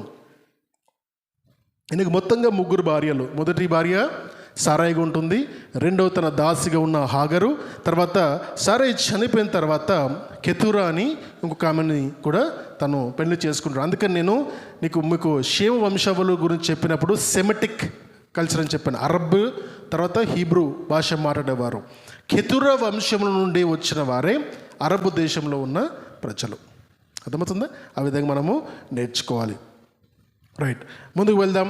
ఈయనకు మొత్తంగా 3 భార్యలు. మొదటి భార్య సారాయిగా ఉంటుంది, రెండవ తన దాసిగా ఉన్న హాగరు, తర్వాత సారాయి చనిపోయిన తర్వాత కెతురా అని ఇంకొక ఆమెని కూడా తను పెళ్లి చేసుకుంటాడు. అందుకని నేను మీకు షేమ వంశావళి గురించి చెప్పినప్పుడు సెమెటిక్ కల్చర్ అని చెప్పాను. అరబ్ తర్వాత హీబ్రూ భాష మాట్లాడేవారు. కెతురా వంశంలో నుండి వచ్చిన వారే అరబ్ దేశంలో ఉన్న ప్రజలు. అర్థమవుతుందా? ఆ విధంగా మనము నేర్చుకోవాలి. రైట్, ముందుకు వెళ్దాం.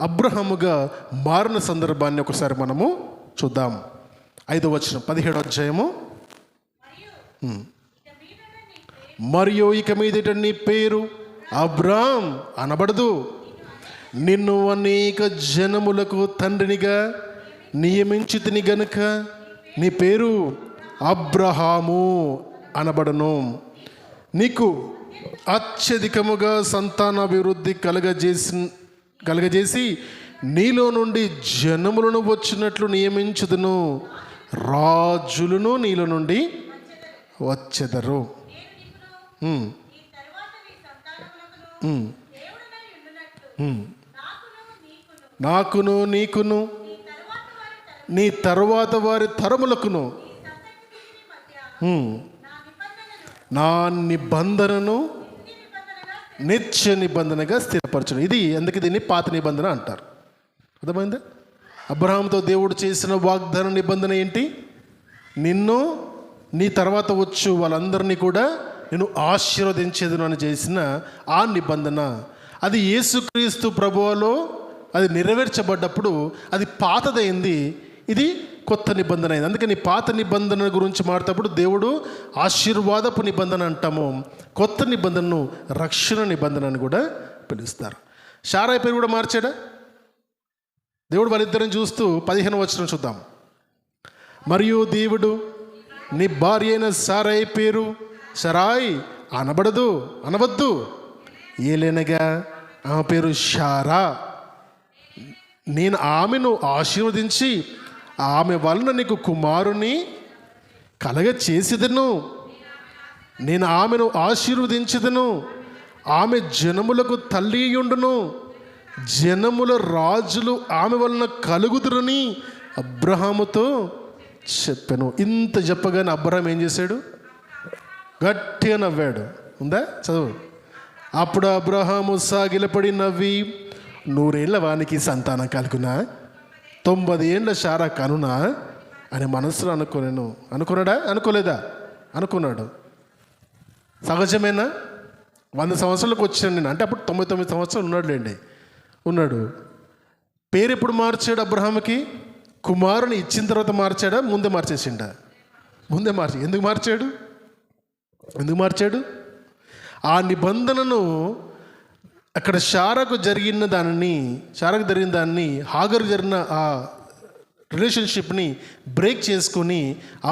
అబ్రహాముగా మారిన సందర్భాన్ని ఒకసారి మనము చూద్దాం. 5వ వచనం, 17వ అధ్యాయము. మరియు ఇక మీదట నీ పేరు అబ్రాం అనబడదు, నిన్ను అనేక జనములకు తండ్రినిగా నియమించితిని గనుక నీ పేరు అబ్రహాము అనబడను. నీకు అత్యధికముగా సంతానాభివృద్ధి కలగజేసి నీలో నుండి జనములను వచ్చినట్లు నియమించుదును, రాజులను నీలో నుండి వచ్చెదరు. నాకును నీకును నీ తరువాత వారి తరములకును నా నిబంధనను నిత్య నిబంధనగా స్థిరపరచును. ఇది అందుకే దీన్ని పాత నిబంధన అంటారు. అర్థమైందా? అబ్రహాంతో దేవుడు చేసిన వాగ్దాన నిబంధన ఏంటి? నిన్ను నీ తర్వాత వచ్చు వాళ్ళందరినీ కూడా నేను ఆశీర్వదించేదును అని చేసిన ఆ నిబంధన, అది యేసుక్రీస్తు ప్రభువులో అది నెరవేర్చబడ్డప్పుడు అది పాతదైంది, ఇది కొత్త నిబంధన అయింది. అందుకని పాత నిబంధన గురించి మాట్లాడేటప్పుడు దేవుడు ఆశీర్వాదపు నిబంధన అంటాము, కొత్త నిబంధనను రక్షణ నిబంధన అని కూడా పిలుస్తారు. శారాయి పేరు కూడా మార్చాడా దేవుడు? వాళ్ళిద్దరిని చూస్తూ 15వ వచనం చూద్దాం. మరియు దేవుడు నీ భార్య అయిన సారై పేరు సరాయ్ అనవద్దు, ఏలైనగా ఆమె పేరు షారా. నేను ఆమెను ఆశీర్వదించి ఆమె వలన నీకు కుమారుని కలగ చేసేదను. నేను ఆమెను ఆశీర్వదించదను, ఆమె జనములకు తల్లి ఉండును, జనముల రాజులు ఆమె వలన కలుగుదురని అబ్రహాముతో చెప్పాను. ఇంత చెప్పగానే అబ్రహాం ఏం చేశాడు? గట్టిగా నవ్వాడు. ఉందా చదువు. అప్పుడు అబ్రహాము సాగిలపడి నవ్వి, 100 ఏళ్ల వానికి సంతానం కలుగునా, 90 ఏళ్ళ శారా కనునా అని మనసులో అనుకున్నాడా? అనుకోలేదా? అనుకున్నాడు. సహజమేనా? 100 సంవత్సరాలకు వచ్చాను నేను అంటే అప్పుడు 99 సంవత్సరాలు ఉన్నాడు. పేరు ఎప్పుడు మార్చాడు అబ్రహాముకి? కుమారుని ఇచ్చిన తర్వాత మార్చాడా? ముందే మార్చేసిండా? ముందే ఎందుకు మార్చాడు? ఆ నిబంధనను అక్కడ శారాకు జరిగిన దాన్ని హాగరు జరిగిన ఆ రిలేషన్షిప్ని బ్రేక్ చేసుకొని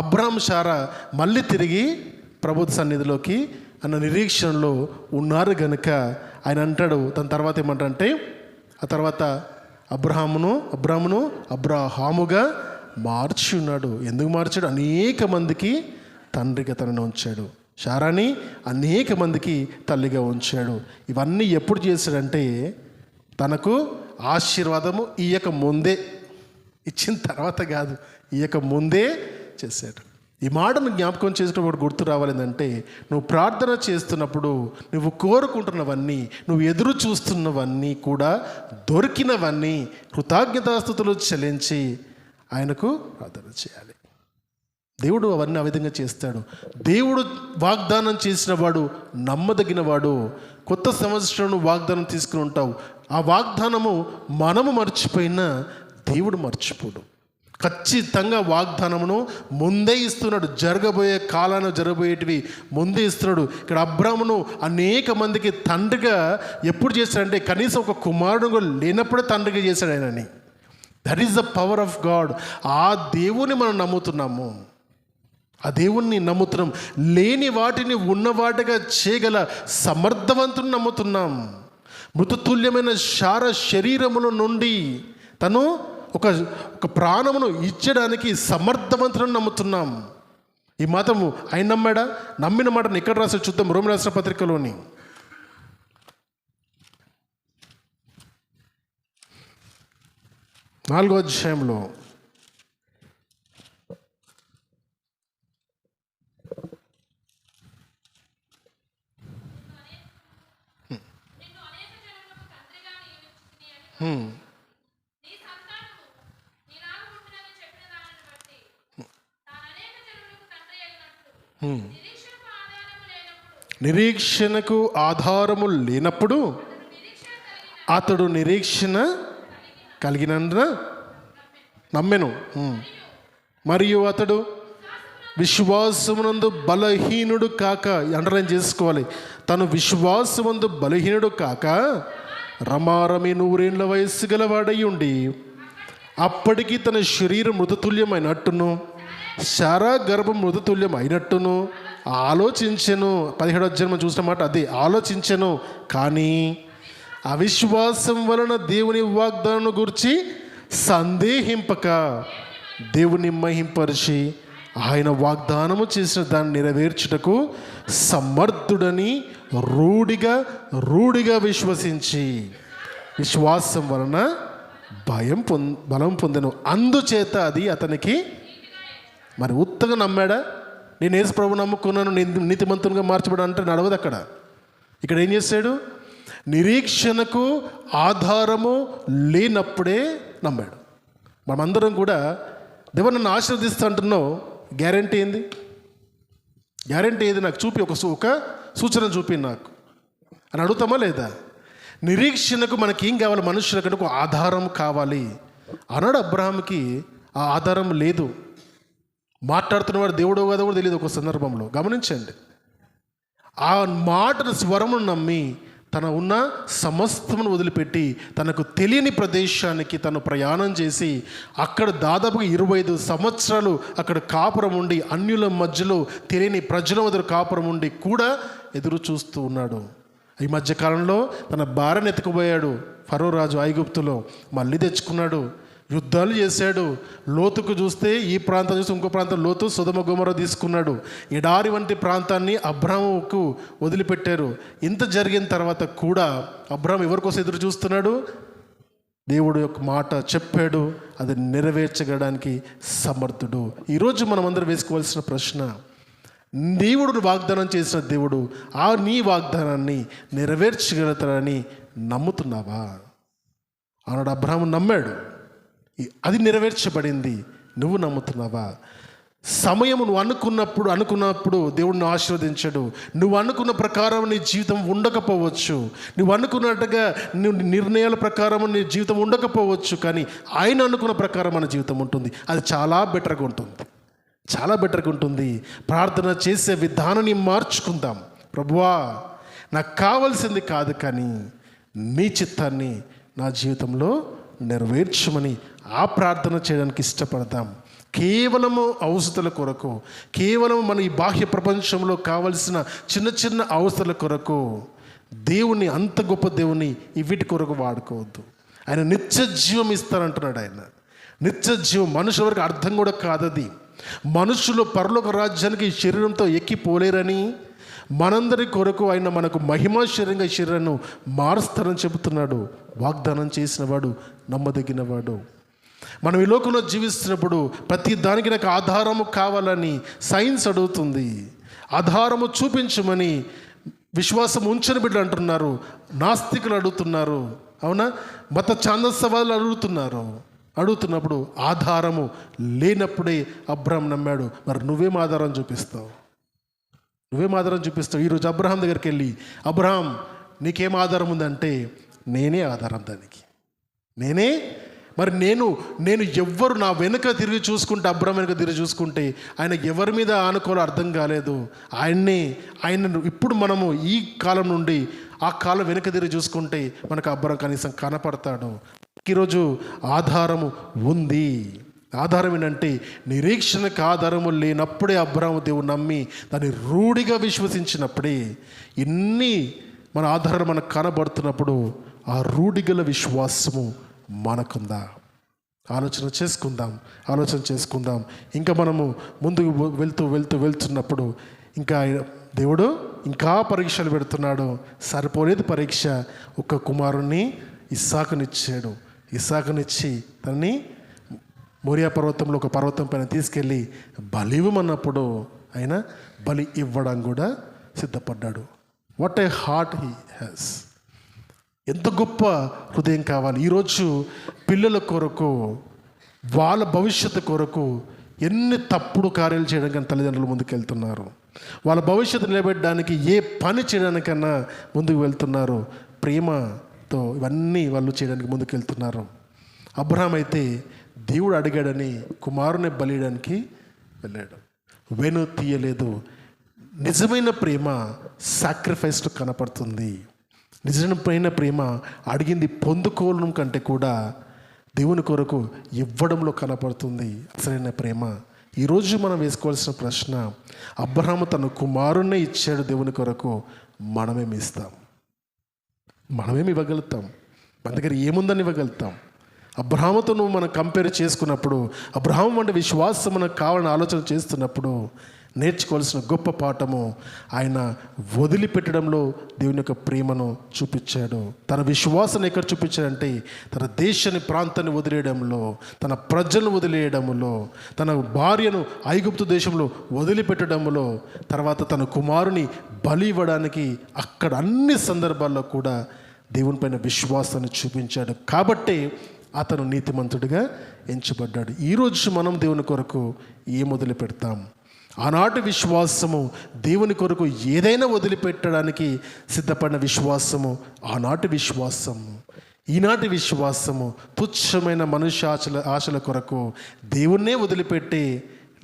అబ్రహాం శారా మళ్ళీ తిరిగి ప్రభు సన్నిధిలోకి అన్న నిరీక్షణలో ఉన్నారు గనుక ఆయన అంటాడు. దాని తర్వాత ఏమంటే ఆ తర్వాత అబ్రాహాముగా మార్చి ఉన్నాడు. ఎందుకు మార్చాడు? అనేక మందికి తండ్రిగా తనను ఉంచాడు. శారాని అనేక మందికి తల్లిగా ఉంచాడు. ఇవన్నీ ఎప్పుడు చేశాడంటే తనకు ఆశీర్వాదము ఇయ్యక ముందే, ఇచ్చిన తర్వాత కాదు, ఇయ్యక ముందే చేశాడు. ఈ మాటను జ్ఞాపకం చేసుకున్నప్పుడు గుర్తు రావాలంటే, నువ్వు ప్రార్థన చేస్తున్నప్పుడు నువ్వు కోరుకుంటున్నవన్నీ, నువ్వు ఎదురు చూస్తున్నవన్నీ కూడా దొరికినవన్నీ కృతజ్ఞతాస్తుతులు చెల్లించి ఆయనకు ప్రార్థన చేయాలి. దేవుడు అవన్నీ ఆ విధంగా చేస్తాడు. దేవుడు వాగ్దానం చేసిన వాడు నమ్మదగిన వాడు. కొత్త సంవత్సరం వాగ్దానం తీసుకుని ఉంటావు. ఆ వాగ్దానము మనము మర్చిపోయినా దేవుడు మర్చిపోడు. ఖచ్చితంగా వాగ్దానమును ముందే ఇస్తున్నాడు. జరగబోయేటివి ముందే ఇస్తున్నాడు. ఇక్కడ అబ్రాహామును అనేక మందికి తండ్రిగా ఎప్పుడు చేశాడంటే కనీసం ఒక కుమారుడు లేనప్పుడే తండ్రిగా చేశాడు ఆయనని. That is the power of God. ఆ దేవుని మనం నమ్ముతున్నాము. ఆ దేవుణ్ణి నమ్ముతున్నాం. లేని వాటిని ఉన్నవాటిగా చేయగల సమర్థవంతుని నమ్ముతున్నాం. మృతతుల్యమైన శరీరముల నుండి తను ఒక ప్రాణమును ఇచ్చడానికి సమర్థవంతులను నమ్ముతున్నాం. ఈ మతము ఆయన నమ్మాడా? నమ్మిన మాటను ఎక్కడ రాసి చూద్దాం. రోమి రాసిన పత్రికలోని 4వ అధ్యాయంలో నిరీక్షణకు ఆధారము లేనప్పుడు అతడు నిరీక్షణ కలిగినందున నమ్మెను. మరియు అతడు విశ్వాసమునందు బలహీనుడు కాక, అండర్లైన్ చేసుకోవాలి, తను విశ్వాసమందు బలహీనుడు కాక రమారమి 100 ఏళ్ల వయస్సు గలవాడై ఉండి అప్పటికి తన శరీరం మృతతుల్యమైనట్టును శారా గర్భం మృతతుల్యం అయినట్టును ఆలోచించెను. 17వ అధ్యాయం చూసిన మాట అదే, ఆలోచించెను. కానీ అవిశ్వాసం వలన దేవుని వాగ్దానం గురించి సందేహింపక దేవుని మహింపరిచి ఆయన వాగ్దానము చేసిన దాన్ని నెరవేర్చుటకు సమర్థుడని రూఢిగా విశ్వసించి విశ్వాసం వలన బలం పొందెను. అందుచేత అది అతనికి, మరి ఉత్తగా నమ్మాడా? నేను యేసు ప్రభు నమ్ముకున్నాను, నేను నీతిమంతునిగా మార్చబడా అంటే నడవదు అక్కడ. ఇక్కడ ఏం చేశాడు? నిరీక్షణకు ఆధారము లేనప్పుడే నమ్మాడు. మనమందరం కూడా దేవుడు నన్ను ఆశీర్వదిస్తా అంటున్నావు, గ్యారంటీ ఏంది? నాకు చూపి, ఒక సూచన చూపి నాకు అని అడుగుతామా లేదా? నిరీక్షణకు మనకి ఏం కావాలి? మనుషులకంటే ఒక ఆధారం కావాలి అన్నాడు. అబ్రహాంకి ఆ ఆధారం లేదు. మాట్లాడుతున్నవాడు దేవుడో కదా కూడా తెలియదు. ఒక సందర్భంలో గమనించండి, ఆ మాటను స్వరమును నమ్మి తన ఉన్న సమస్తమును వదిలిపెట్టి తనకు తెలియని ప్రదేశానికి తను ప్రయాణం చేసి అక్కడ దాదాపుగా 25 సంవత్సరాలు అక్కడ కాపురం ఉండి అన్యుల మధ్యలో తెలియని ప్రజల మధ్య కాపురం ఉండి కూడా ఎదురు చూస్తూ ఉన్నాడు. ఈ మధ్యకాలంలో తన భార్యను ఎత్తుకుపోయాడు ఫరో రాజు ఐగుప్తులో, మళ్ళీ తెచ్చుకున్నాడు, యుద్ధాలు చేశాడు. లోతుకు చూస్తే ఈ ప్రాంతం చూస్తే ఇంకో ప్రాంతం లోతు సొదొమ గొమొర్రా తీసుకున్నాడు. ఎడారి వంటి ప్రాంతాన్ని అబ్రాహాముకు వదిలిపెట్టారు. ఇంత జరిగిన తర్వాత కూడా అబ్రాహాం ఎవరి కోసం ఎదురు చూస్తున్నాడు? దేవుడు యొక్క మాట చెప్పాడు, అది నెరవేర్చగడానికి సమర్థుడు. ఈరోజు మనం అందరం వేసుకోవాల్సిన ప్రశ్న, దేవుడు వాగ్దానం చేసిన దేవుడు నీ వాగ్దానాన్ని నెరవేర్చగలుగుతాడని నమ్ముతున్నావా? ఆనాడు అబ్రాహాము నమ్మాడు, అది నెరవేర్చబడింది. నువ్వు నమ్ముతున్నావా? సమయం నువ్వు అనుకున్నప్పుడు దేవుడిని ఆశీర్వదించడు. నువ్వు అనుకున్న ప్రకారం నీ జీవితం ఉండకపోవచ్చు, నువ్వు అనుకున్నట్టుగా నువ్వు నిర్ణయాల ప్రకారం నీ జీవితం ఉండకపోవచ్చు, కానీ ఆయన అనుకున్న ప్రకారం మన జీవితం ఉంటుంది. అది చాలా బెటర్గా ఉంటుంది, చాలా బెటర్గా ఉంటుంది. ప్రార్థన చేసే విధానాన్ని మార్చుకుందాం. ప్రభువా, నాకు కావాల్సింది కాదు, కానీ నీ చిత్తాన్ని నా జీవితంలో నెరవేర్చమని ఆ ప్రార్థన చేయడానికి ఇష్టపడతాం. కేవలము అవసరాల కొరకు, కేవలం మన ఈ బాహ్య ప్రపంచంలో కావలసిన చిన్న చిన్న అవసరాల కొరకు దేవుని, అంత గొప్ప దేవుని వీటి కొరకు వాడుకోవద్దు. ఆయన నిత్య జీవం ఇస్తానంటున్నాడు. ఆయన నిత్య జీవం మనుషుల వరకు అర్థం కూడా కాదది. మనుషులు పరలోక రాజ్యానికి ఈ శరీరంతో ఎక్కిపోలేరని, మనందరి కొరకు ఆయన మనకు మహిమా శరీరంగా ఈ శరీరాన్ని మారుస్తారని చెబుతున్నాడు. వాగ్దానం చేసినవాడు నమ్మదగినవాడు. మనం ఈ లోకంలో జీవిస్తున్నప్పుడు ప్రతి దానికి నాకు ఆధారము కావాలని సైన్స్ అడుగుతుంది. ఆధారము చూపించమని విశ్వాసం ఉంచని బిడ్డలు అంటున్నారు, నాస్తికులు అడుగుతున్నారు, అవునా, మత ఛాందసవాదులు అడుగుతున్నప్పుడు ఆధారము లేనప్పుడే అబ్రహాం నమ్మాడు. మరి నువ్వేం ఆధారం చూపిస్తావు? ఈరోజు అబ్రహాం దగ్గరికి వెళ్ళి, అబ్రహాం నీకేం ఆధారం ఉందంటే, నేనే ఆధారం దానికి, నేనే. మరి నేను ఎవ్వరు నా వెనుక తిరిగి చూసుకుంటే, అబ్రహాం వెనుక తిరిగి చూసుకుంటే ఆయన ఎవరి మీద ఆనుకోవాలో అర్థం కాలేదు. ఆయన ఇప్పుడు మనము ఈ కాలం నుండి ఆ కాలం వెనుక తిరిగి చూసుకుంటే మనకు అబ్రహాం కనీసం కనపడతాడు. ఈరోజు ఆధారము ఉంది. ఆధారం ఏంటంటే, నిరీక్షణకు ఆధారము లేనప్పుడే అబ్రహాము దేవుడు నమ్మి దాన్ని రూఢిగా విశ్వసించినప్పుడే ఇన్ని మన ఆధారం మనకు కనబడుతున్నప్పుడు ఆ రూఢిగల విశ్వాసము మనకుందా? ఆలోచన చేసుకుందాం. ఇంకా మనము ముందుకు వెళ్తున్నప్పుడు ఇంకా దేవుడు ఇంకా పరీక్షలు పెడుతున్నాడు. సరిపోలేదు పరీక్ష. ఒక కుమారుణ్ణి ఇస్సాకునిచ్చి తనని మోరియా పర్వతంలో ఒక పర్వతం పైన తీసుకెళ్ళి బలివ్వమన్నప్పుడు ఆయన బలి ఇవ్వడం కూడా సిద్ధపడ్డాడు. What a heart he has! ఎంత గొప్ప హృదయం కావాలి. ఈరోజు పిల్లల కొరకు, వాళ్ళ భవిష్యత్తు కొరకు ఎన్ని తప్పుడు కార్యాలు చేయడానికి తల్లిదండ్రులు ముందుకెళ్తున్నారు. వాళ్ళ భవిష్యత్తు నిలబెట్టడానికి ఏ పని చేయడానికన్నా ముందుకు వెళ్తున్నారు. ప్రేమతో ఇవన్నీ వాళ్ళు చేయడానికి ముందుకెళ్తున్నారు. అబ్రహాం అయితే దేవుడు అడిగాడని కుమారుని బలియడానికి వెళ్ళాడు, వెను తీయలేదు. నిజమైన ప్రేమ సాక్రిఫైస్లో కనపడుతుంది. నిజమైన ప్రేమ అడిగింది పొందుకోవడం కంటే కూడా దేవుని కొరకు ఇవ్వడంలో కనపడుతుంది అసలైన ప్రేమ. ఈరోజు మనం వేసుకోవాల్సిన ప్రశ్న, అబ్రహాము తన కుమారుణ్ణి ఇచ్చాడు దేవుని కొరకు, మనమేమి ఇస్తాం? మనమేమి ఇవ్వగలుగుతాం? మన దగ్గర ఏముందని ఇవ్వగలుగుతాం? అబ్రహాముతో నువ్వు మనం కంపేర్ చేసుకున్నప్పుడు, అబ్రహాము వంటి విశ్వాసం మనకు కావాలని ఆలోచన చేస్తున్నప్పుడు నేర్చుకోవాల్సిన గొప్ప పాఠము, ఆయన వదిలిపెట్టడంలో దేవుని యొక్క ప్రేమను చూపించాడు. తన విశ్వాసాన్ని ఎక్కడ చూపించాడంటే, తన దేశాన్ని, ప్రాంతాన్ని వదిలేయడంలో, తన ప్రజలను వదిలేయడంలో, తన భార్యను ఐగుప్తు దేశంలో వదిలిపెట్టడంలో, తర్వాత తన కుమారుని బలి ఇవ్వడానికి అక్కడ అన్ని సందర్భాల్లో కూడా దేవుని పైన విశ్వాసాన్ని చూపించాడు. కాబట్టి అతను నీతిమంతుడిగా ఎంచబడ్డాడు. ఈరోజు మనం దేవుని కొరకు ఏం వదిలిపెడతాం? ఆనాటి విశ్వాసము దేవుని కొరకు ఏదైనా వదిలిపెట్టడానికి సిద్ధపడిన విశ్వాసము ఆనాటి విశ్వాసము. ఈనాటి విశ్వాసము తుచ్చమైన మనుష్య ఆశల కొరకు దేవుణ్ణే వదిలిపెట్టే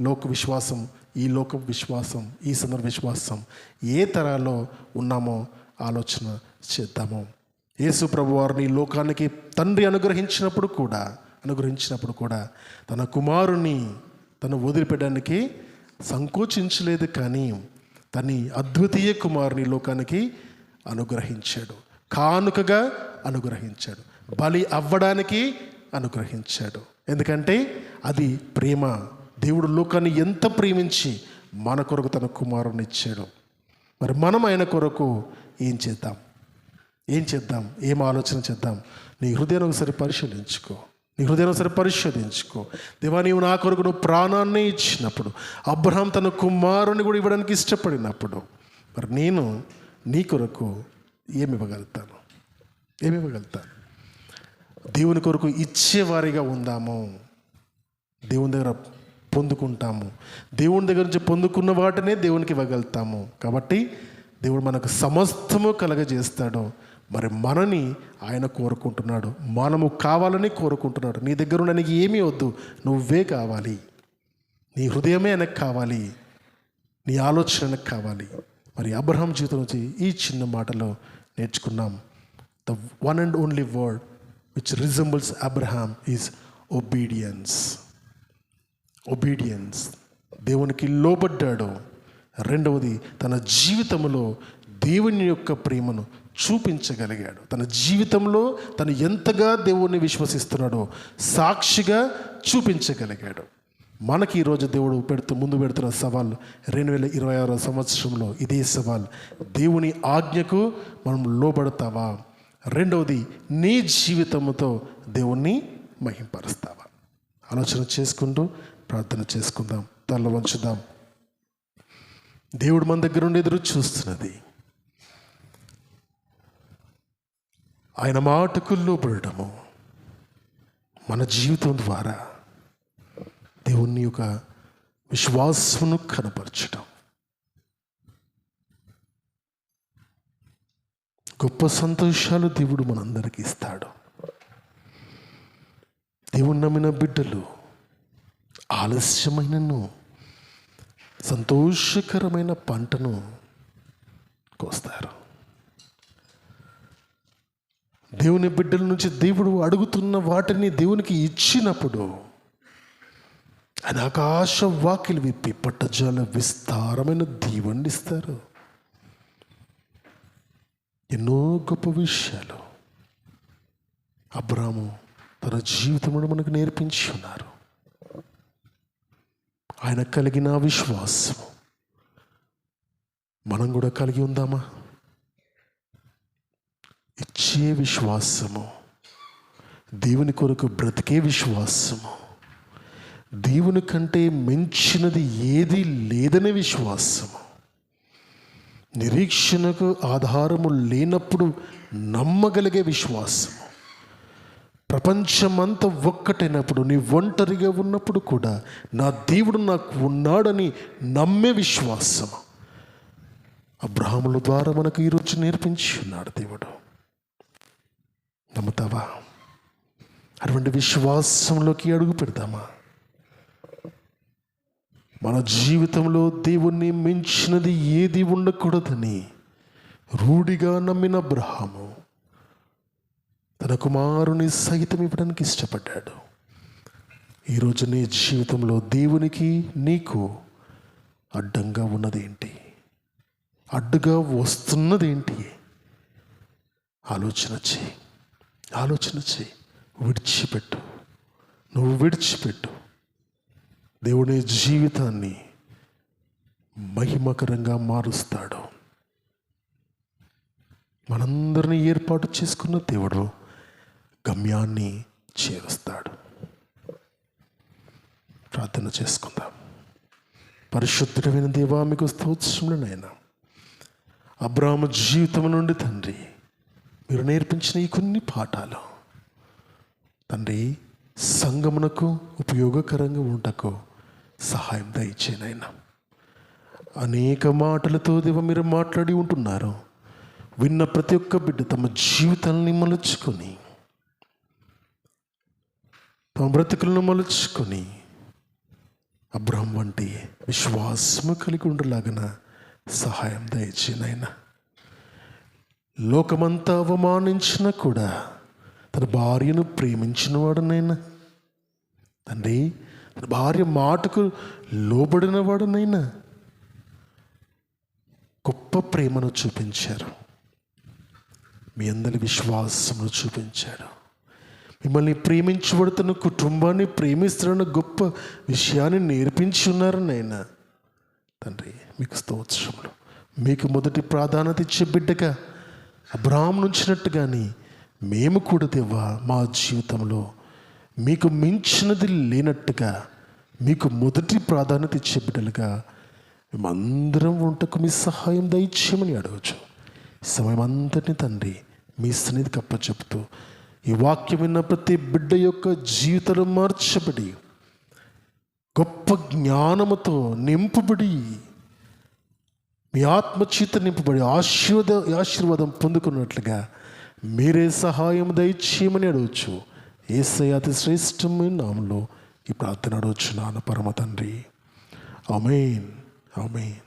లోక విశ్వాసం. ఈ లోక విశ్వాసం, ఈ సందర్భ విశ్వాసం ఏ తరాలో ఉన్నామో ఆలోచన చేద్దాము. యేసు ప్రభు వారిని లోకానికి తండ్రి అనుగ్రహించినప్పుడు కూడా తన కుమారుని తను వదిలిపెట్టడానికి సంకోచించలేదు, కానీ తన అద్వితీయ కుమారుని లోకానికి అనుగ్రహించాడు, కానుకగా అనుగ్రహించాడు, బలి అవ్వడానికి అనుగ్రహించాడు. ఎందుకంటే అది ప్రేమ. దేవుడు లోకాన్ని ఎంత ప్రేమించి మన కొరకు తన కుమారుని ఇచ్చాడు. మరి మనం ఆయన కొరకు ఏం చేద్దాం? ఏం ఆలోచన చేద్దాం? నీ హృదయాన్ని ఒకసారి పరిశోధించుకో. దేవా, నీవు నా కొరకు నువ్వు ప్రాణాన్ని ఇచ్చినప్పుడు, అబ్రహాం తన కుమారుని కూడా ఇవ్వడానికి ఇష్టపడినప్పుడు, మరి నేను నీ కొరకు ఏమి ఇవ్వగలుగుతాను? దేవుని కొరకు ఇచ్చేవారిగా ఉందాము. దేవుని దగ్గర పొందుకుంటాము. దేవుని దగ్గర నుంచి పొందుకున్న వాటినే దేవునికి ఇవ్వగలుగుతాము. కాబట్టి దేవుడు మనకు సమస్తము కలగజేస్తాడు. మరి మనని ఆయన కోరుకుంటున్నాడు, మనము కావాలని కోరుకుంటున్నాడు. నీ దగ్గర ఉన్న నీకు ఏమీ వద్దు, నువ్వే కావాలి. నీ హృదయమే ఆయనకు కావాలి, నీ ఆలోచన ఆయనకు కావాలి. మరి అబ్రహాం జీవితం నుంచి ఈ చిన్న మాటలో నేర్చుకున్నాం. The one and only word which resembles Abraham is obedience. దేవునికి లోబడ్డాడు. రెండవది, తన జీవితంలో దేవుని యొక్క ప్రేమను చూపించగలిగాడు. తన జీవితంలో తను ఎంతగా దేవుణ్ణి విశ్వసిస్తున్నాడో సాక్షిగా చూపించగలిగాడు. మనకి ఈరోజు దేవుడు ముందు పెడుతున్న సవాల్, 2026 సంవత్సరంలో ఇదే సవాల్. దేవుని ఆజ్ఞకు మనం లోబడతావా? రెండవది, నీ జీవితంతో దేవుణ్ణి మహింపరుస్తావా? ఆలోచన చేసుకుంటూ ప్రార్థన చేసుకుందాం. తల వంచుదాం. దేవుడు మన దగ్గర నుండి ఎదురు చూస్తున్నది. ఆయన మాటకు లోబడము మన జీవితం ద్వారా దేవుని యొక్క విశ్వాసమును కనపరచడం. గొప్ప సంతోషాలు దేవుడు మనందరికీ ఇస్తాడు. దేవుని నమ్మిన బిడ్డలు ఆలస్యమైనను సంతోషకరమైన పంటను కోస్తారు. దేవుని బిడ్డల నుంచి దేవుడు అడుగుతున్న వాటిని దేవునికి ఇచ్చినప్పుడు ఆయన ఆకాశ వాకిలి విప్పి పట్టజాల విస్తారమైన దీవెనలు ఇస్తారు. ఎన్నో గొప్ప విషయాలు అబ్రాము తన జీవితంలో మనకు నేర్పించి ఉన్నారు. ఆయన కలిగిన విశ్వాసం మనం కూడా కలిగి ఉందామా? ఇచ్చే విశ్వాసము, దేవుని కొరకు బ్రతికే విశ్వాసము, దేవుని కంటే మించినది ఏది లేదనే విశ్వాసము, నిరీక్షణకు ఆధారము లేనప్పుడు నమ్మగలిగే విశ్వాసము, ప్రపంచమంతా ఒక్కటైనప్పుడు నీ ఒంటరిగా ఉన్నప్పుడు కూడా నా దేవుడు నాకు ఉన్నాడని నమ్మే విశ్వాసము అబ్రహాముల ద్వారా మనకు ఈరోజు నేర్పించి ఉన్నాడు దేవుడు. నమ్ముతావా? అటువంటి విశ్వాసంలోకి అడుగు పెడతామా? మన జీవితంలో దేవుణ్ణి మించినది ఏది ఉండకూడదని రూఢిగా నమ్మిన అబ్రహాము తన కుమారుని సహితం ఇవ్వడానికి ఇష్టపడ్డాడు. ఈరోజు నీ జీవితంలో దేవునికి నీకు అడ్డంగా ఉన్నదేంటి? అడ్డుగా వస్తున్నదేంటి? ఆలోచన చేయి. విడిచిపెట్టు. దేవుని జీవితాన్ని మహిమకరంగా మారుస్తాడు. మనందరినీ ఏర్పాటు చేసుకున్న దేవుడు గమ్యాన్ని చేరుస్తాడు. ప్రార్థన చేసుకుందాం. పరిశుద్ధమైన దేవా, మీకు స్తోత్రములు నాయనా. అబ్రాహాము జీవితం నుండి తండ్రి మీరు నేర్పించిన ఈ కొన్ని పాఠాలు తండ్రి సంఘమునకు ఉపయోగకరంగా ఉండకు సహాయం దయచేయనైనా. అనేక మాటలతో దేవ మీరు మాట్లాడి ఉంటున్నారు. విన్న ప్రతి ఒక్క బిడ్డ తమ జీవితాలని మలుచుకొని, తమ బ్రతుకులను మలుచుకొని అబ్రహం వంటి విశ్వాసము కలిగి ఉండలాగన సహాయం దయచేయనైనా. లోకమంతా అవమానించినా కూడా తన భార్యను ప్రేమించినవాడునైనా, తండ్రి తన భార్య మాటకు లోబడినవాడునైనా గొప్ప ప్రేమను చూపించారు. మీ అందరి విశ్వాసమును చూపించాడు. మిమ్మల్ని ప్రేమించబడుతున్న కుటుంబాన్ని ప్రేమిస్తున్న గొప్ప విషయాన్ని నేర్పించి ఉన్నారు నాయన. తండ్రి మీకు స్తోత్రములు. మీకు మొదటి ప్రాధాన్యత ఇచ్చే బిడ్డగా అబ్రాహాము నుంచినట్టుగాని మేము కూడా దేవా మా జీవితంలో మీకు మించినది లేనట్టుగా మీకు మొదటి ప్రాధాన్యత ఇచ్చే బిడ్డలుగా మేమందరం ఉంటకు మీ సహాయం దయచేయమని అడగచ్చు. ఈ సమయం అంతటిని తండ్రి మీ సన్నిధికి అప్పచెప్తూ ఈ వాక్యం విన్న ప్రతి బిడ్డ యొక్క జీవితాలు మార్చబడి గొప్ప జ్ఞానముతో నింపబడి మీ ఆత్మచేత నింపబడి ఆశీర్వాదం పొందుకున్నట్లుగా మీరే సహాయం దయచేయమని అడగచ్చు. యేసయ్య అతి శ్రేష్టమైన నామములో ఈ ప్రార్థన అడగచ్చు నాన్న పరమ తండ్రి. ఆమేన్, ఆమేన్.